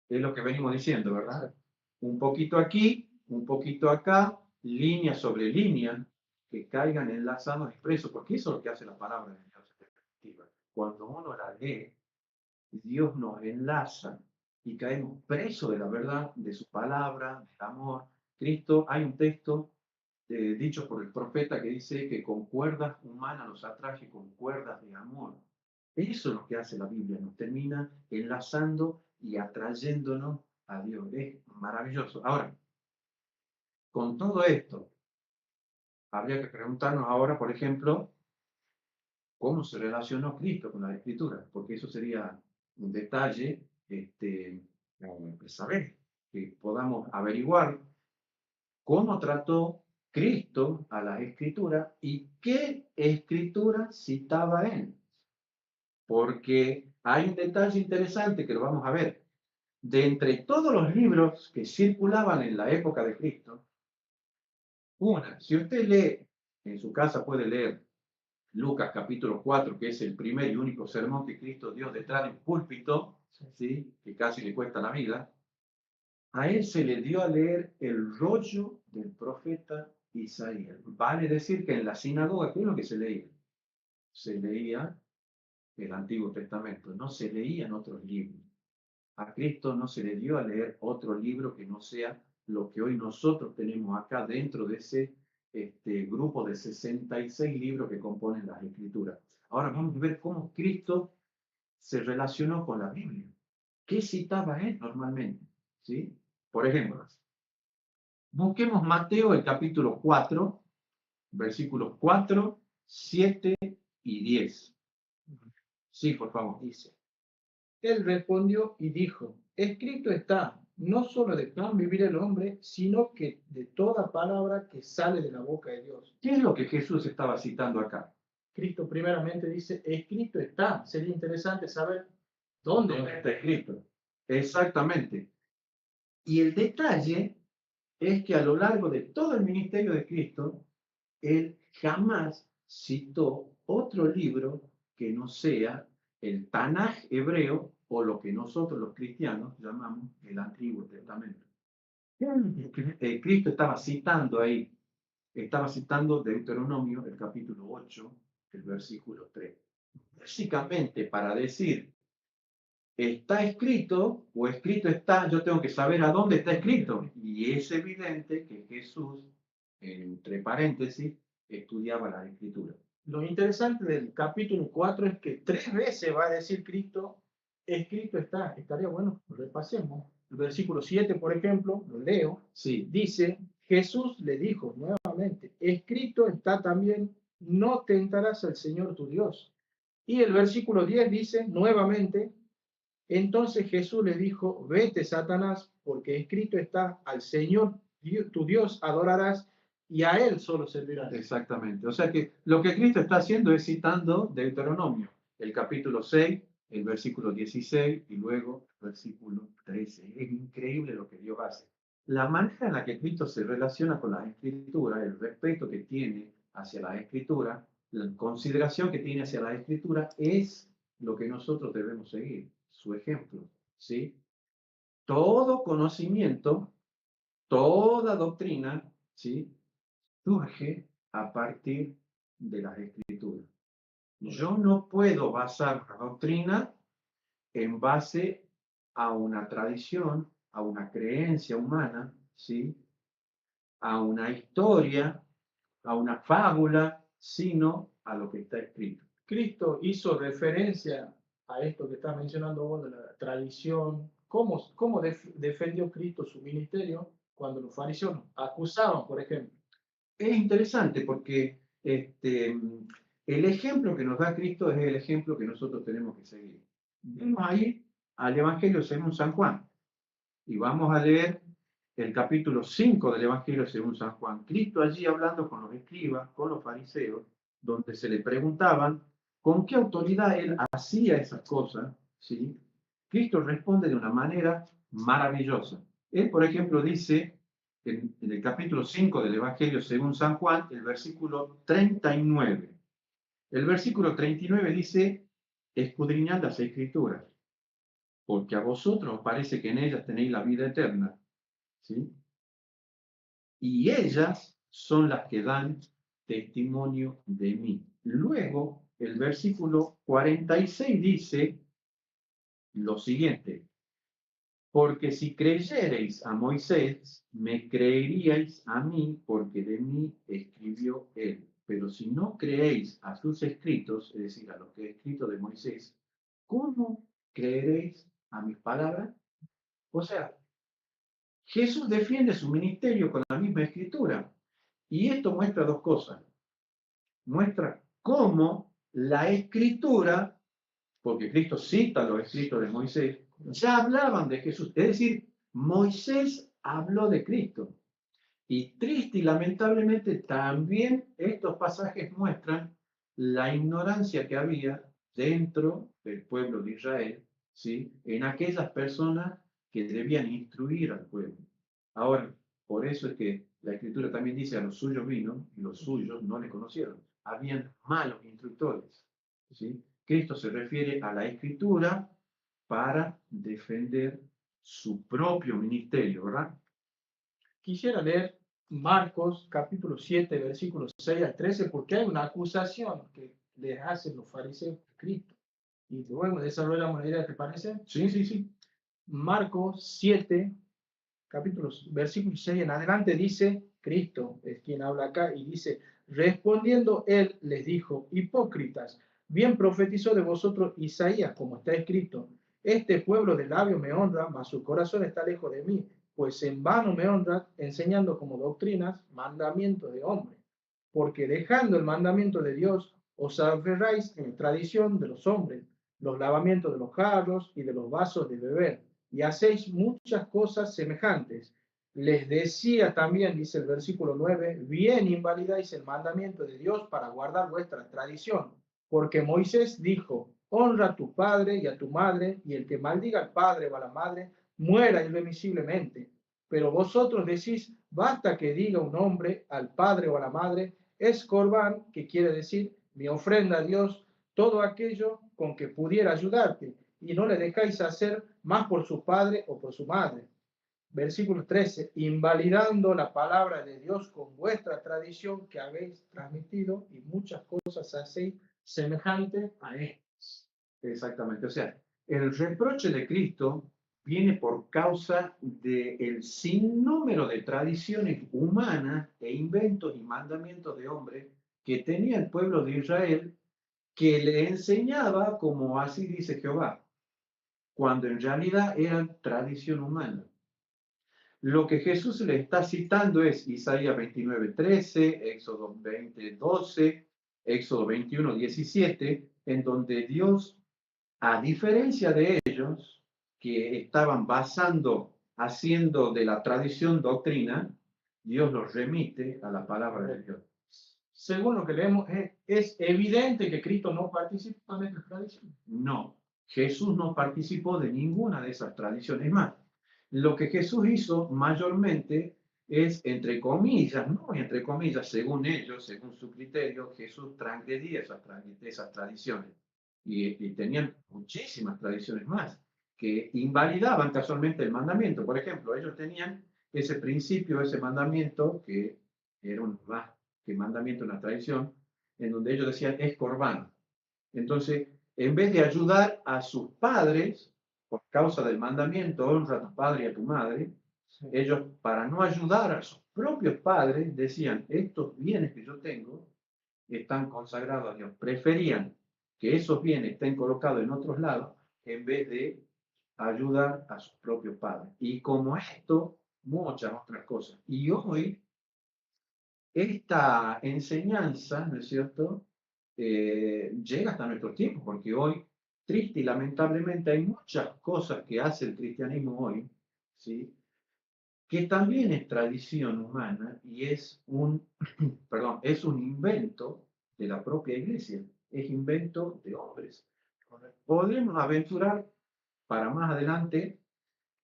es lo que venimos diciendo, ¿verdad? Un poquito aquí, un poquito acá, línea sobre línea, que caigan enlazados y presos, porque eso es lo que hace la palabra de Dios. Cuando uno la lee, Dios nos enlaza y caemos presos de la verdad, de su palabra, del amor. Cristo, hay un texto dicho por el profeta que dice que con cuerdas humanas los atrae con cuerdas de amor. Eso es lo que hace la Biblia, nos termina enlazando y atrayéndonos a Dios. Es maravilloso. Ahora, con todo esto, habría que preguntarnos ahora, por ejemplo, cómo se relacionó Cristo con la Escritura, porque eso sería un detalle, saber, que podamos averiguar cómo trató Cristo a las Escrituras y qué Escritura citaba él. Porque hay un detalle interesante que lo vamos a ver. De entre todos los libros que circulaban en la época de Cristo, si usted lee, en su casa puede leer Lucas capítulo 4, que es el primer y único sermón que Cristo dio detrás de un púlpito, ¿sí? Que casi le cuesta la vida, a él se le dio a leer el rollo del profeta Isaías. Vale decir que en la sinagoga, ¿qué es lo que se leía? Se leía el Antiguo Testamento, no se leían otros libros. A Cristo no se le dio a leer otro libro que no sea lo que hoy nosotros tenemos acá dentro de ese grupo de 66 libros que componen las Escrituras. Ahora vamos a ver cómo Cristo se relacionó con la Biblia. ¿Qué citaba él normalmente? ¿Sí? Por ejemplo, busquemos Mateo el capítulo 4, versículos 4, 7 y 10. Sí, por favor. Dice, él respondió y dijo, escrito está, no solo de pan vivir el hombre, sino que de toda palabra que sale de la boca de Dios. ¿Qué es lo que Jesús estaba citando acá? Cristo primeramente dice, escrito está. Sería interesante saber dónde Está escrito. Exactamente. Y el detalle es que a lo largo de todo el ministerio de Cristo, él jamás citó otro libro que no sea el Tanaj hebreo o lo que nosotros los cristianos llamamos el Antiguo Testamento. Cristo estaba citando ahí, estaba citando Deuteronomio, el capítulo 8, el versículo 3. Básicamente para decir, está escrito o escrito está, yo tengo que saber a dónde está escrito. Y es evidente que Jesús, entre paréntesis, estudiaba la Escritura. Lo interesante del capítulo 4 es que 3 veces va a decir Cristo, escrito está. Estaría bueno, lo repasemos. El versículo 7, por ejemplo, lo leo. Sí. Dice, Jesús le dijo nuevamente, escrito está también, no tentarás al Señor tu Dios. Y el versículo 10 dice nuevamente, entonces Jesús le dijo, vete, Satanás, porque escrito está, al Señor tu Dios adorarás y a Él solo servirás. Exactamente. O sea que lo que Cristo está haciendo es citando Deuteronomio, el capítulo 6, el versículo 16 y luego el versículo 13. Es increíble lo que Dios hace. La manera en la que Cristo se relaciona con las Escrituras, el respeto que tiene hacia las Escrituras, la consideración que tiene hacia las Escrituras es lo que nosotros debemos seguir. Su ejemplo, ¿sí? Todo conocimiento, toda doctrina, ¿sí? Surge a partir de las Escrituras. Yo no puedo basar la doctrina en base a una tradición, a una creencia humana, ¿sí? A una historia, a una fábula, sino a lo que está escrito. Cristo hizo referencia a esto que está mencionando vos de la tradición. ¿Cómo defendió Cristo su ministerio cuando los fariseos acusaban, por ejemplo? Es interesante porque el ejemplo que nos da Cristo es el ejemplo que nosotros tenemos que seguir. Vamos ahí al Evangelio según San Juan y vamos a leer el capítulo 5 del Evangelio según San Juan. Cristo allí hablando con los escribas, con los fariseos, donde se le preguntaban con qué autoridad él hacía esas cosas, ¿sí? Cristo responde de una manera maravillosa. Él, por ejemplo, dice en el capítulo 5 del Evangelio según San Juan, el versículo 39. El versículo 39 dice, escudriñad las Escrituras, porque a vosotros os parece que en ellas tenéis la vida eterna, ¿sí? Y ellas son las que dan testimonio de mí. Luego, el versículo 46 dice lo siguiente, porque si creyereis a Moisés, me creeríais a mí, porque de mí escribió él. Pero si no creéis a sus escritos, es decir, a lo que he escrito de Moisés, ¿cómo creeréis a mis palabras? O sea, Jesús defiende su ministerio con la misma escritura. Y esto muestra dos cosas. Muestra cómo la escritura, porque Cristo cita los escritos de Moisés, ya hablaban de Jesús. Es decir, Moisés habló de Cristo. Y triste y lamentablemente también estos pasajes muestran la ignorancia que había dentro del pueblo de Israel, ¿sí? En aquellas personas que debían instruir al pueblo. Ahora, por eso es que la Escritura también dice: a los suyos vino y los suyos no le conocieron. Habían malos instructores, ¿sí? Cristo se refiere a la Escritura para defender su propio ministerio, ¿verdad? Quisiera leer Marcos capítulo 7, versículos 6 al 13, porque hay una acusación que les hacen los fariseos a Cristo. Y luego desarrollamos la idea, ¿te parece? Sí, sí, sí. Marcos 7, versículo 6 en adelante dice, Cristo es quien habla acá, y dice: respondiendo él les dijo: hipócritas, bien profetizó de vosotros Isaías, como está escrito: este pueblo de labios me honra, mas su corazón está lejos de mí, pues en vano me honran, enseñando como doctrinas mandamientos de hombre. Porque dejando el mandamiento de Dios, os aferráis en la tradición de los hombres, los lavamientos de los jarros y de los vasos de beber, y hacéis muchas cosas semejantes. Les decía también, dice el versículo 9, bien invalidáis el mandamiento de Dios para guardar vuestra tradición, porque Moisés dijo: honra a tu padre y a tu madre, y el que maldiga al padre o a la madre muera irremisiblemente. Pero vosotros decís: basta que diga un hombre al padre o a la madre, es corbán, que quiere decir mi ofrenda a Dios, todo aquello con que pudiera ayudarte, y no le dejáis hacer más por su padre o por su madre. Versículo 13, invalidando la palabra de Dios con vuestra tradición que habéis transmitido, y muchas cosas hacéis semejantes a estas. Exactamente. O sea, el reproche de Cristo viene por causa del sinnúmero de tradiciones humanas e inventos y mandamientos de hombres que tenía el pueblo de Israel, que le enseñaba como así dice Jehová, cuando en realidad eran tradición humana. Lo que Jesús le está citando es Isaías 29:13, Éxodo 20:12, Éxodo 21:17, en donde Dios, a diferencia de ellos, que estaban haciendo de la tradición doctrina, Dios los remite a la palabra de Dios. Según lo que leemos, es evidente que Cristo no participó en estas tradiciones. No, Jesús no participó de ninguna de esas tradiciones. Es más, lo que Jesús hizo mayormente es, entre comillas, no entre comillas, según ellos, según su criterio, Jesús transgredía esas tradiciones. Y tenían muchísimas tradiciones más que invalidaban casualmente el mandamiento. Por ejemplo, ellos tenían ese principio, ese mandamiento, que era más que mandamiento, una tradición, en donde ellos decían es corbán. Entonces, en vez de ayudar a sus padres, por causa del mandamiento, honra a tu padre y a tu madre, ellos, para no ayudar a sus propios padres, decían: estos bienes que yo tengo están consagrados a Dios. Preferían que esos bienes estén colocados en otros lados en vez de ayudar a sus propios padres. Y como esto, muchas otras cosas. Y hoy, esta enseñanza, ¿no es cierto?, llega hasta nuestros tiempos, porque hoy, triste y lamentablemente, hay muchas cosas que hace el cristianismo hoy, ¿sí?, que también es tradición humana y es es un invento de la propia iglesia, es invento de hombres. Podremos aventurar para más adelante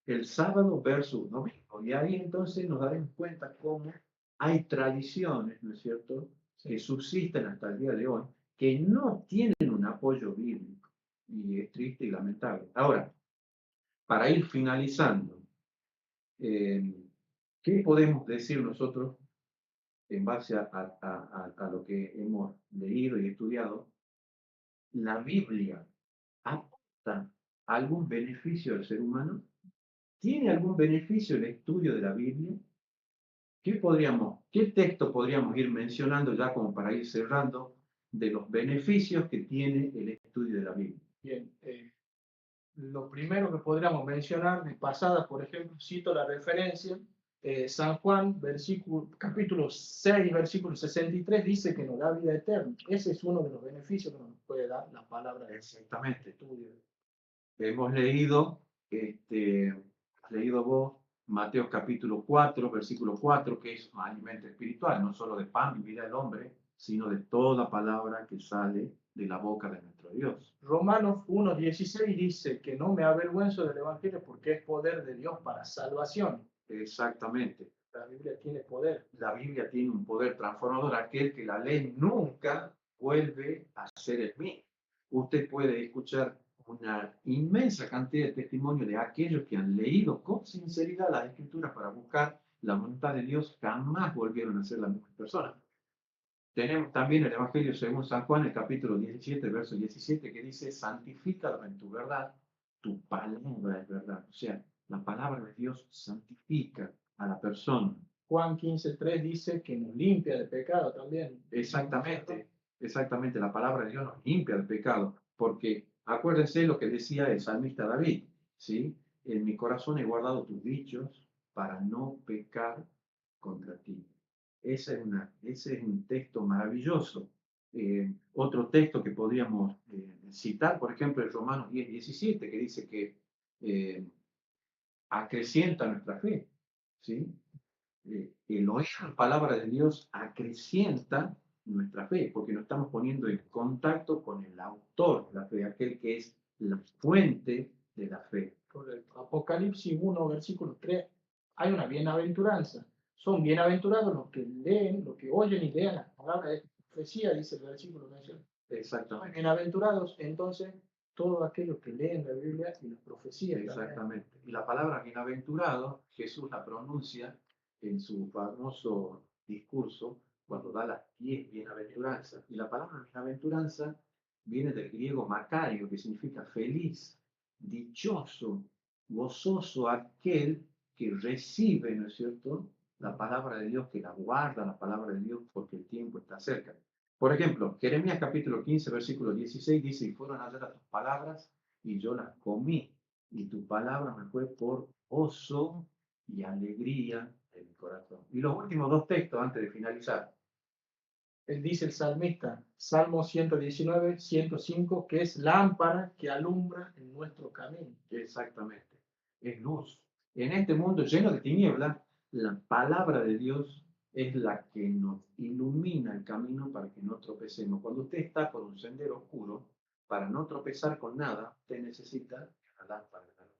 el sábado versus domingo, y ahí entonces nos daremos cuenta cómo hay tradiciones, ¿no es cierto?, que subsisten hasta el día de hoy, que no tienen un apoyo bíblico, y es triste y lamentable. Ahora, para ir finalizando, ¿qué podemos decir nosotros en base a lo que hemos leído y estudiado? ¿La Biblia aporta algún beneficio al ser humano? ¿Tiene algún beneficio el estudio de la Biblia? ¿Qué texto podríamos ir mencionando ya como para ir cerrando de los beneficios que tiene el estudio de la Biblia? Bien, lo primero que podríamos mencionar de pasada, por ejemplo, cito la referencia, San Juan, capítulo 6, versículo 63, dice que nos da vida eterna. Ese es uno de los beneficios que nos puede dar la palabra de Exactamente. estudio. Hemos leído, has leído vos, Mateo capítulo 4, versículo 4, que es un alimento espiritual, no solo de pan vivirá el hombre, sino de toda palabra que sale de la boca de nuestro Dios. Romanos 1:16 dice que no me avergüenzo del evangelio porque es poder de Dios para salvación. Exactamente. La Biblia tiene poder. La Biblia tiene un poder transformador, aquel que la ley nunca vuelve a ser el mismo. Usted puede escuchar una inmensa cantidad de testimonios de aquellos que han leído con sinceridad las Escrituras para buscar la voluntad de Dios, jamás volvieron a ser la misma persona. Tenemos también el Evangelio según San Juan, el capítulo 17, verso 17, que dice, santifícalo en tu verdad, tu palabra es verdad. O sea, la palabra de Dios santifica a la persona. Juan 15:3 dice que nos limpia de pecado también. Exactamente, exactamente, la palabra de Dios nos limpia del pecado, porque acuérdense lo que decía el salmista David, ¿sí? En mi corazón he guardado tus dichos para no pecar contra ti. Ese es un texto maravilloso. Otro texto que podríamos citar, por ejemplo, es Romanos 10:17, que dice que acrecienta nuestra fe, ¿sí? El oír la palabra de Dios acrecienta nuestra fe, porque nos estamos poniendo en contacto con el autor de la fe, aquel que es la fuente de la fe. Correcto. Apocalipsis 1, versículo 3, hay una bienaventuranza. Son bienaventurados los que leen, los que oyen y lean las palabras de profecía, dice el versículo mencionado. Exactamente. Bienaventurados, entonces, todos aquellos que leen la Biblia y las profecías. Exactamente. Y la palabra bienaventurado, Jesús la pronuncia en su famoso discurso cuando da las 10 bienaventuranzas. Y la palabra bienaventuranza viene del griego macario, que significa feliz, dichoso, gozoso aquel que recibe, ¿no es cierto?, la palabra de Dios, que la guarda la palabra de Dios porque el tiempo está cerca. Por ejemplo, Jeremías capítulo 15, versículo 16 dice, y fueron halladas tus palabras y yo las comí, y tu palabra me fue por gozo y alegría de mi corazón. Y los últimos dos textos antes de finalizar. Él dice el salmista, Salmo 119, 105, que es lámpara que alumbra en nuestro camino. Exactamente, es luz. En este mundo lleno de tinieblas, la palabra de Dios es la que nos ilumina el camino para que no tropecemos. Cuando usted está por un sendero oscuro, para no tropezar con nada, usted necesita la lámpara de la luz.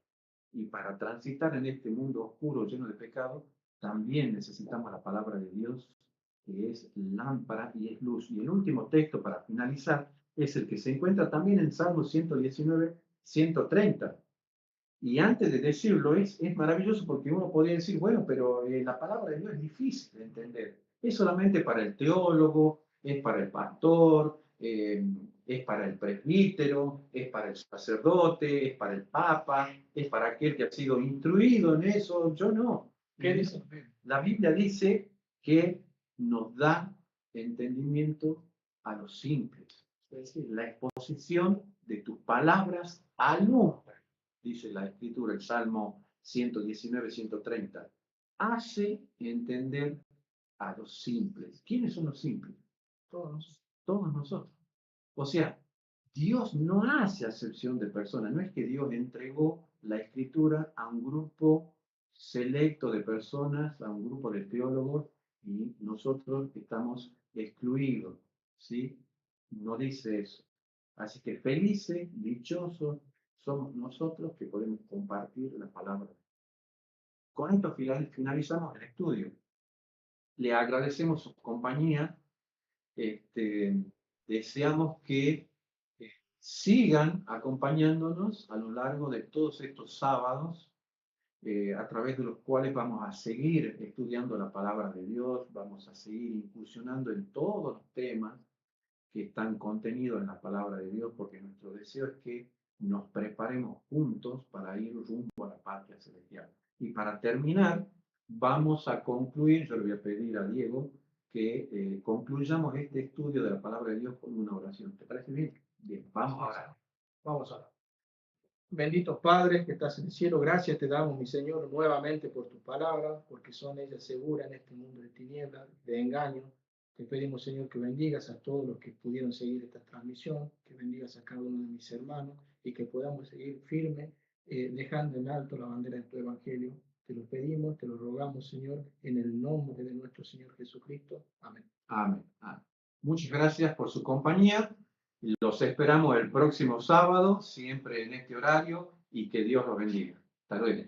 Y para transitar en este mundo oscuro lleno de pecado, también necesitamos la palabra de Dios, que es lámpara y es luz. Y el último texto para finalizar es el que se encuentra también en Salmo 119, 130. Y antes de decirlo, es maravilloso porque uno podría decir, bueno, pero la palabra de Dios es difícil de entender. Es solamente para el teólogo, es para el pastor, es para el presbítero, es para el sacerdote, es para el papa, es para aquel que ha sido instruido en eso. Yo no. ¿Qué dice? La Biblia dice que nos da entendimiento a los simples. Es decir, la exposición de tus palabras alumbra, dice la Escritura, el Salmo 119, 130. Hace entender a los simples. ¿Quiénes son los simples? Todos nosotros. O sea, Dios no hace acepción de personas. No es que Dios entregó la Escritura a un grupo selecto de personas, a un grupo de teólogos, y nosotros estamos excluidos, ¿sí? No dice eso. Así que felices, dichosos, somos nosotros que podemos compartir la palabra. Con esto finalizamos el estudio. Le agradecemos su compañía. Deseamos que sigan acompañándonos a lo largo de todos estos sábados, a través de los cuales vamos a seguir estudiando la palabra de Dios, vamos a seguir incursionando en todos los temas que están contenidos en la palabra de Dios, porque nuestro deseo es que nos preparemos juntos para ir rumbo a la patria celestial. Y para terminar, vamos a concluir, yo le voy a pedir a Diego que concluyamos este estudio de la palabra de Dios con una oración. ¿Te parece bien? Bien, vamos a orar. Vamos a orar. Bendito Padre que estás en el cielo, gracias te damos, mi Señor, nuevamente por tu palabra, porque son ellas seguras en este mundo de tinieblas, de engaño. Te pedimos, Señor, que bendigas a todos los que pudieron seguir esta transmisión, que bendigas a cada uno de mis hermanos y que podamos seguir firmes, dejando en alto la bandera de tu evangelio. Te lo pedimos, te lo rogamos, Señor, en el nombre de nuestro Señor Jesucristo. Amén. Amén. Amén. Muchas gracias por su compañía. Los esperamos el próximo sábado, siempre en este horario, y que Dios los bendiga. Hasta luego.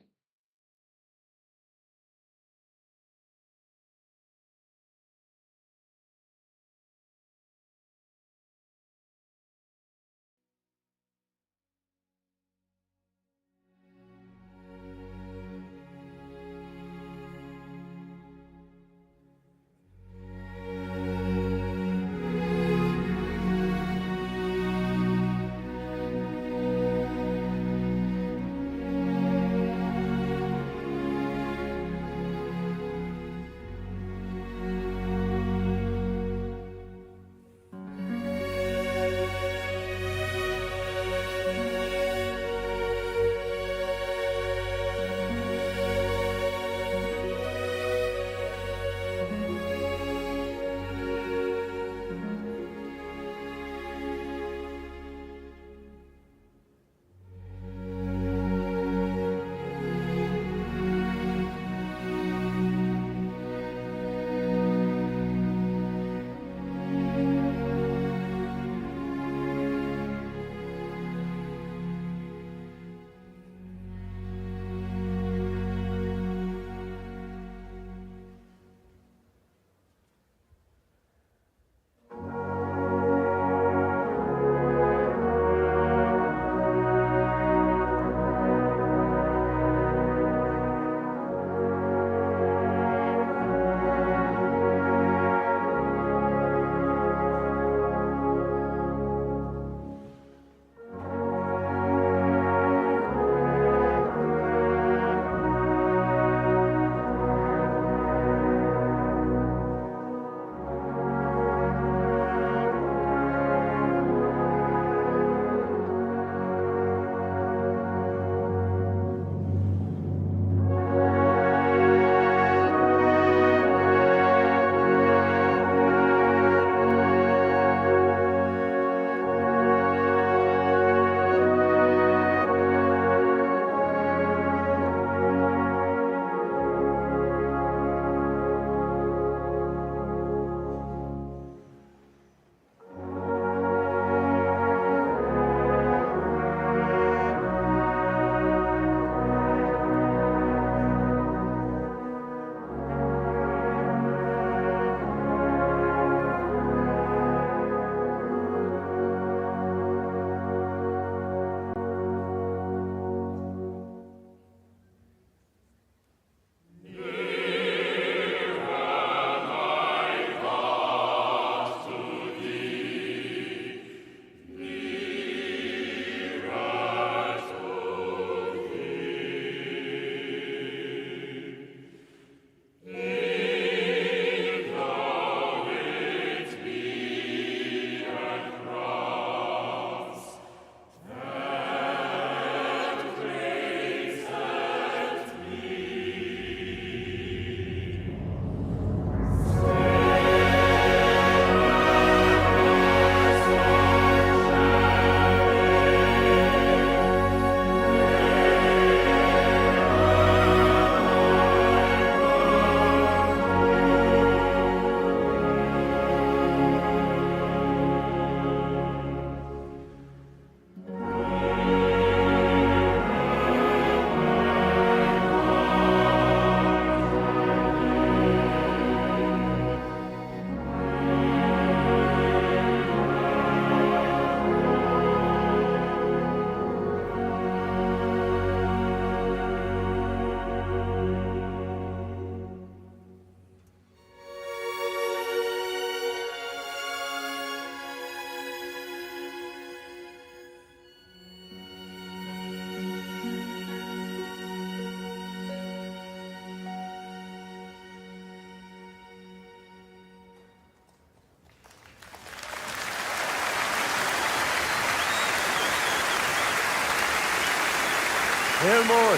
Heel mooi.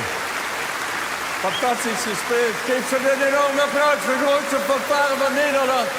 Fantastisch gespeeld. Geef ze een enorm applaus voor de grootste fanfare van Nederland.